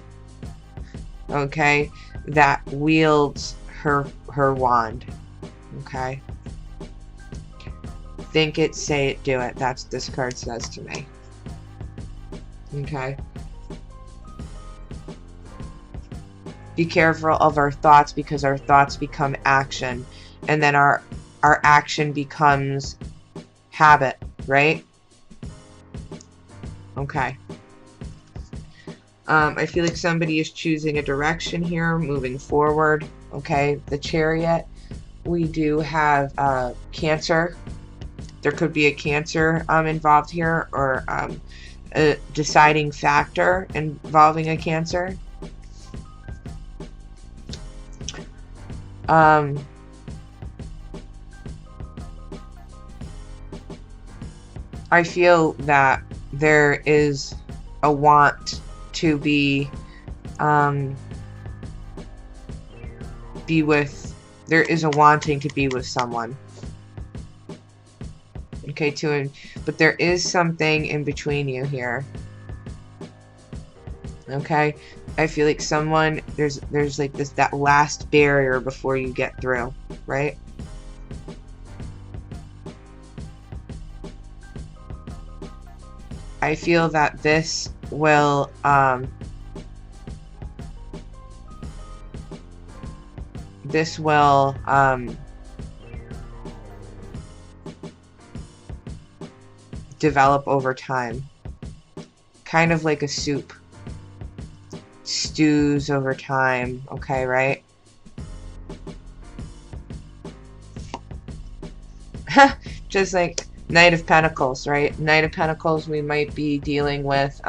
okay, that wields her wand, okay. Think it, say it, do it. That's what this card says to me. Okay. Be careful of our thoughts, because our thoughts become action, and then our action becomes habit, right? Okay. I feel like somebody is choosing a direction here, moving forward. Okay, the Chariot. We do have Cancer. There could be a Cancer involved here, or a deciding factor involving a Cancer. I feel that there is a want to be with, there is a wanting to be with someone. Okay, but there is something in between you here. Okay, I feel like someone, there's like that last barrier before you get through, right? I feel that this will develop over time, kind of like a soup, stews over time. Okay, right? Just like Knight of Pentacles, right? Knight of Pentacles, we might be dealing with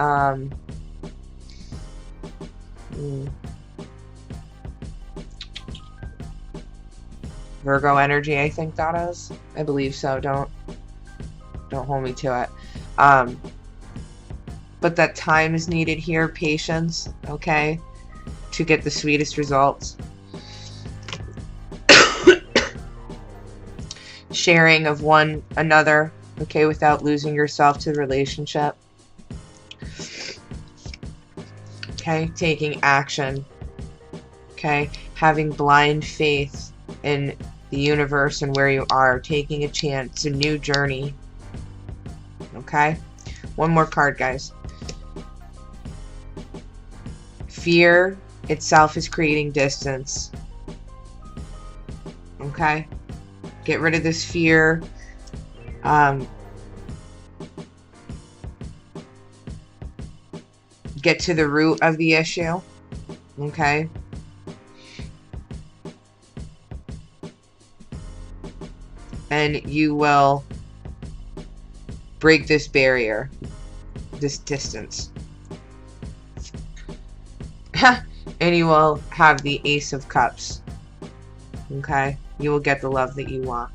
Virgo energy, I think that is. I believe so. Don't hold me to it. But but that time is needed here, patience, okay, to get the sweetest results. Sharing of one another, okay, without losing yourself to the relationship. Okay, taking action. Okay, having blind faith in the universe and where you are, taking a chance, a new journey. Okay, one more card, guys. Fear itself is creating distance. Okay, get rid of this fear. Get to the root of the issue. Okay, and you will break this barrier, this distance. And you will have the Ace of Cups. Okay, you will get the love that you want.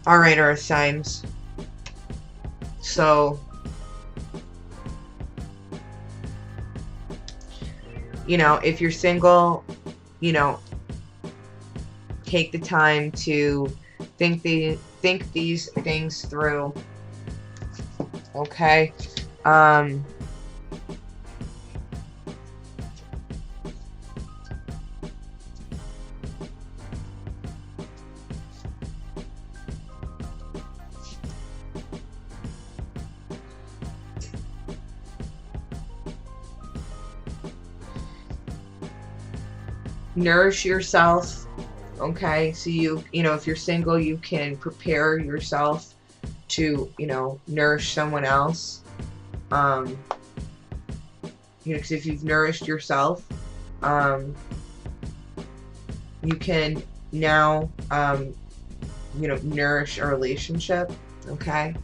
All right, Earth signs. So, you know, if you're single, you know, take the time to think these things through. Okay. Nourish yourself. Okay, so you know, if you're single, you can prepare yourself to, you know, nourish someone else. You know, because if you've nourished yourself, you can now, you know, nourish a relationship. Okay,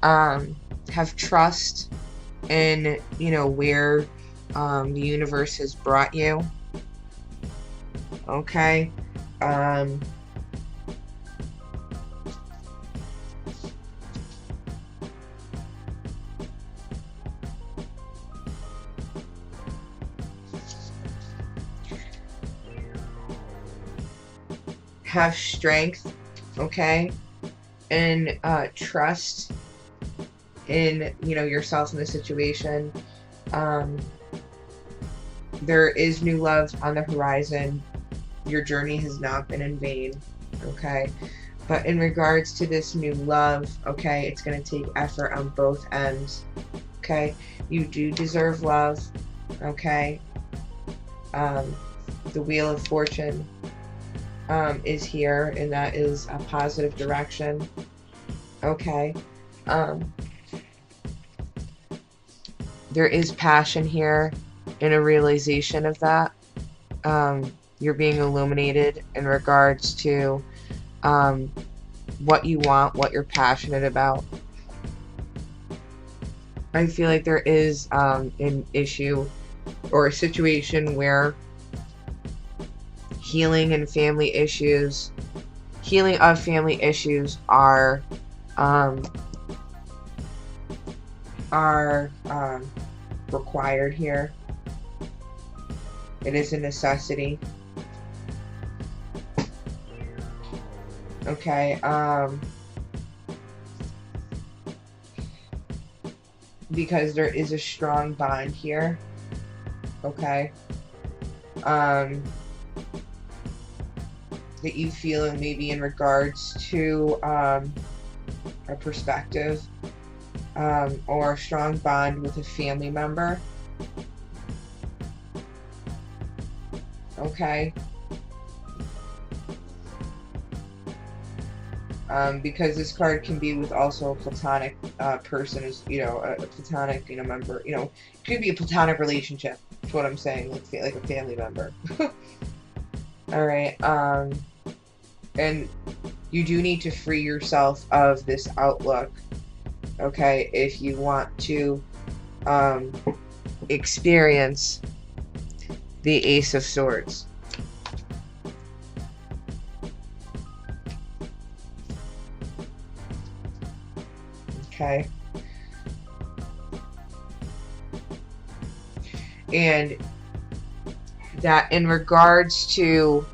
have trust in, you know, where the universe has brought you. Okay. Have strength, okay, and trust in, you know, yourself in the situation. There is new love on the horizon. Your journey has not been in vain, okay? But in regards to this new love, okay, it's going to take effort on both ends, okay? You do deserve love, okay? The Wheel of Fortune is here, and that is a positive direction, okay? There is passion here and a realization of that. You're being illuminated in regards to what you want, what you're passionate about. I feel like there is an issue or a situation where healing of family issues are required here. It is a necessity. Okay, because there is a strong bond here. Okay, that you feel maybe in regards to a perspective or a strong bond with a family member. Okay. Because this card can be with also a platonic person, as you know, a platonic, you know, member. You know, it could be a platonic relationship. That's what I'm saying, like a family member. All right. And you do need to free yourself of this outlook. Okay, if you want to experience the Ace of Swords. okay? And that in regards to,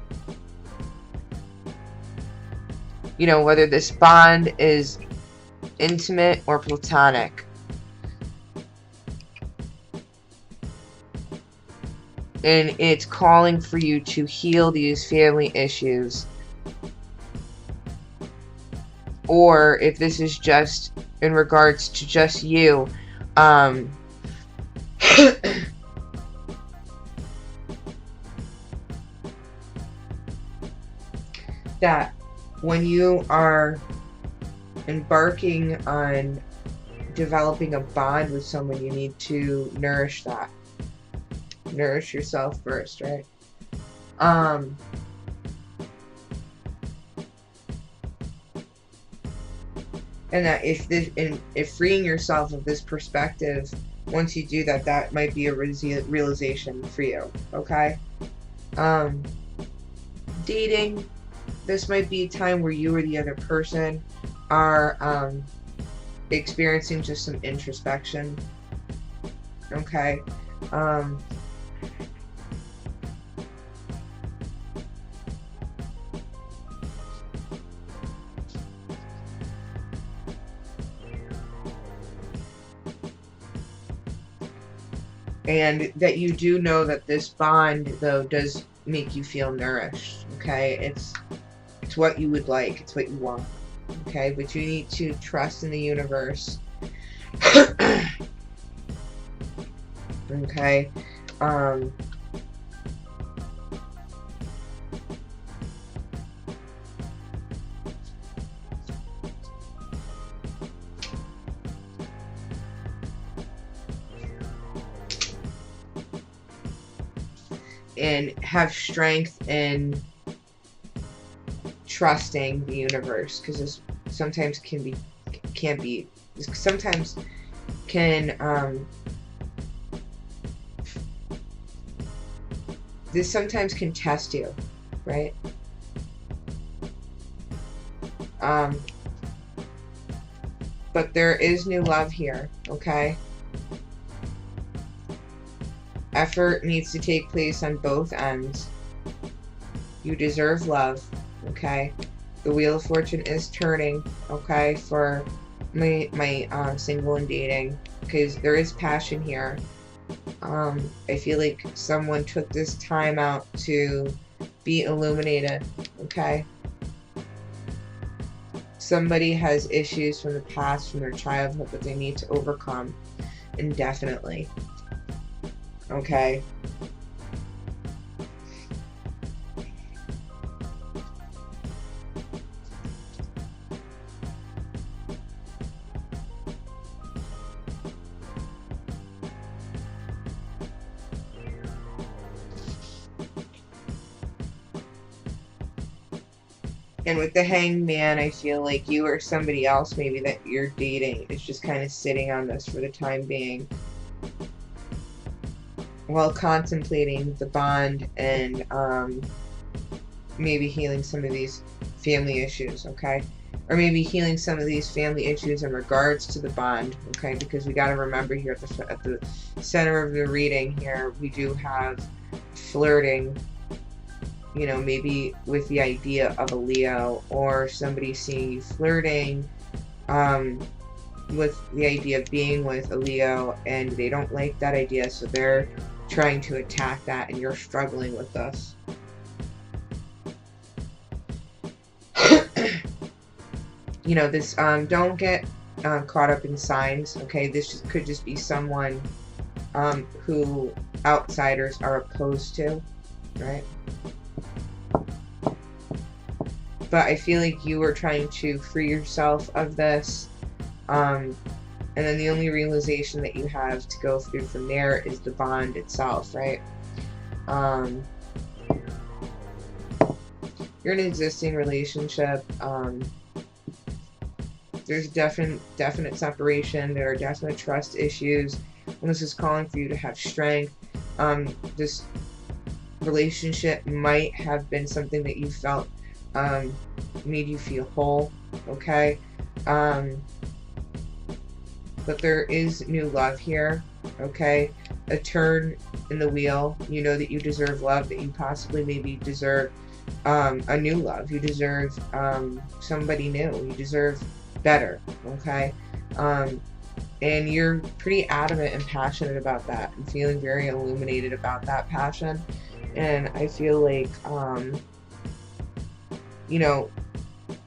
you know, whether this bond is intimate or platonic, and it's calling for you to heal these family issues, or if this is just in regards to just you, that when you are embarking on developing a bond with someone, you need to nourish that. Nourish yourself first, right? And that if freeing yourself of this perspective, once you do that, that might be a realization for you, okay? Dating, this might be a time where you or the other person are experiencing just some introspection, okay? And that you do know that this bond, though, does make you feel nourished, okay? It's what you would like. It's what you want, okay? But you need to trust in the universe, okay? And have strength in trusting the universe, because this sometimes sometimes can test you, right? But there is new love here, okay? Effort needs to take place on both ends. You deserve love, okay? The Wheel of Fortune is turning, okay, for my single and dating, because there is passion here. I feel like someone took this time out to be illuminated, okay? Somebody has issues from the past, from their childhood, that they need to overcome indefinitely. Okay. And with the Hanged Man, I feel like you or somebody else maybe that you're dating is just kind of sitting on this for the time being, while contemplating the bond and maybe healing some of these family issues, okay? Or maybe healing some of these family issues in regards to the bond, okay? Because we got to remember here at the center of the reading here, we do have flirting, you know, maybe with the idea of a Leo, or somebody seeing you flirting with the idea of being with a Leo, and they don't like that idea, so they're trying to attack that, and you're struggling with this. You know, this, don't get caught up in signs, okay? This could just be someone who outsiders are opposed to, right? But I feel like you were trying to free yourself of this, and then the only realization that you have to go through from there is the bond itself, right? You're in an existing relationship. There's definite separation. There are definite trust issues. And this is calling for you to have strength. This relationship might have been something that you felt made you feel whole, okay? but there is new love here, okay? A turn in the wheel. You know that you deserve love, that you possibly maybe deserve a new love. You deserve somebody new. You deserve better, okay? And you're pretty adamant and passionate about that, and feeling very illuminated about that passion. And I feel like, you know,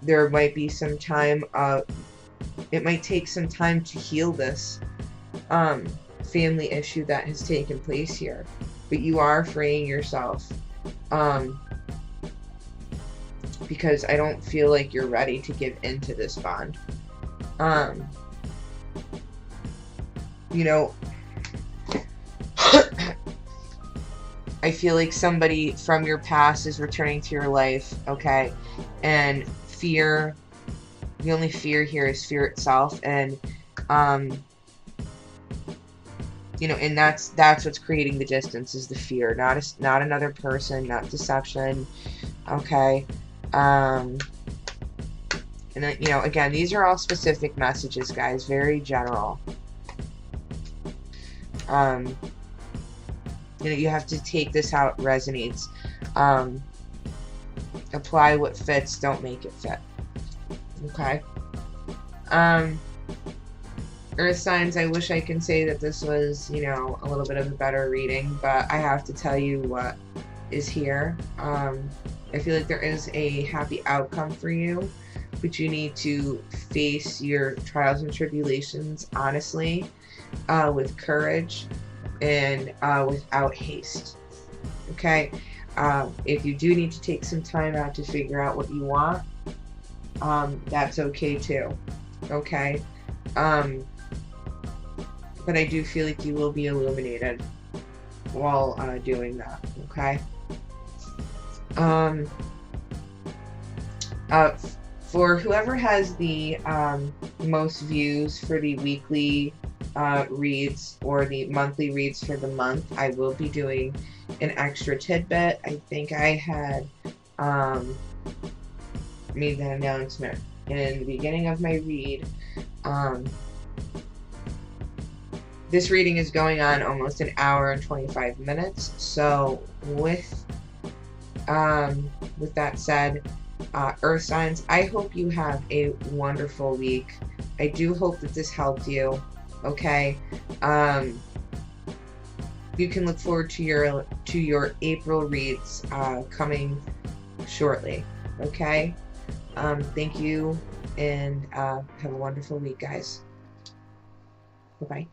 there might be some time, it might take some time to heal this family issue that has taken place here. But you are freeing yourself, because I don't feel like you're ready to give into this bond. You know, I feel like somebody from your past is returning to your life, okay? And fear, the only fear here is fear itself, and you know, and that's what's creating the distance, is the fear, not another person, not deception, okay? And then, you know, again, these are all specific messages, guys, very general. You know, you have to take this how it resonates. Apply what fits, don't make it fit. Okay? Earth signs, I wish I can say that this was, you know, a little bit of a better reading, but I have to tell you what is here. I feel like there is a happy outcome for you, but you need to face your trials and tribulations honestly, with courage, and without haste. Okay? If you do need to take some time out to figure out what you want, that's okay too. Okay? But I do feel like you will be illuminated while doing that. Okay? For whoever has the most views for the weekly reads or the monthly reads for the month, I will be doing an extra tidbit. I think I had made that announcement in the beginning of my read. This reading is going on almost an hour and 25 minutes. So with that said, Earth signs, I hope you have a wonderful week. I do hope that this helped you. Okay, you can look forward to your April reads coming shortly. Okay, thank you, and have a wonderful week, guys. Bye bye.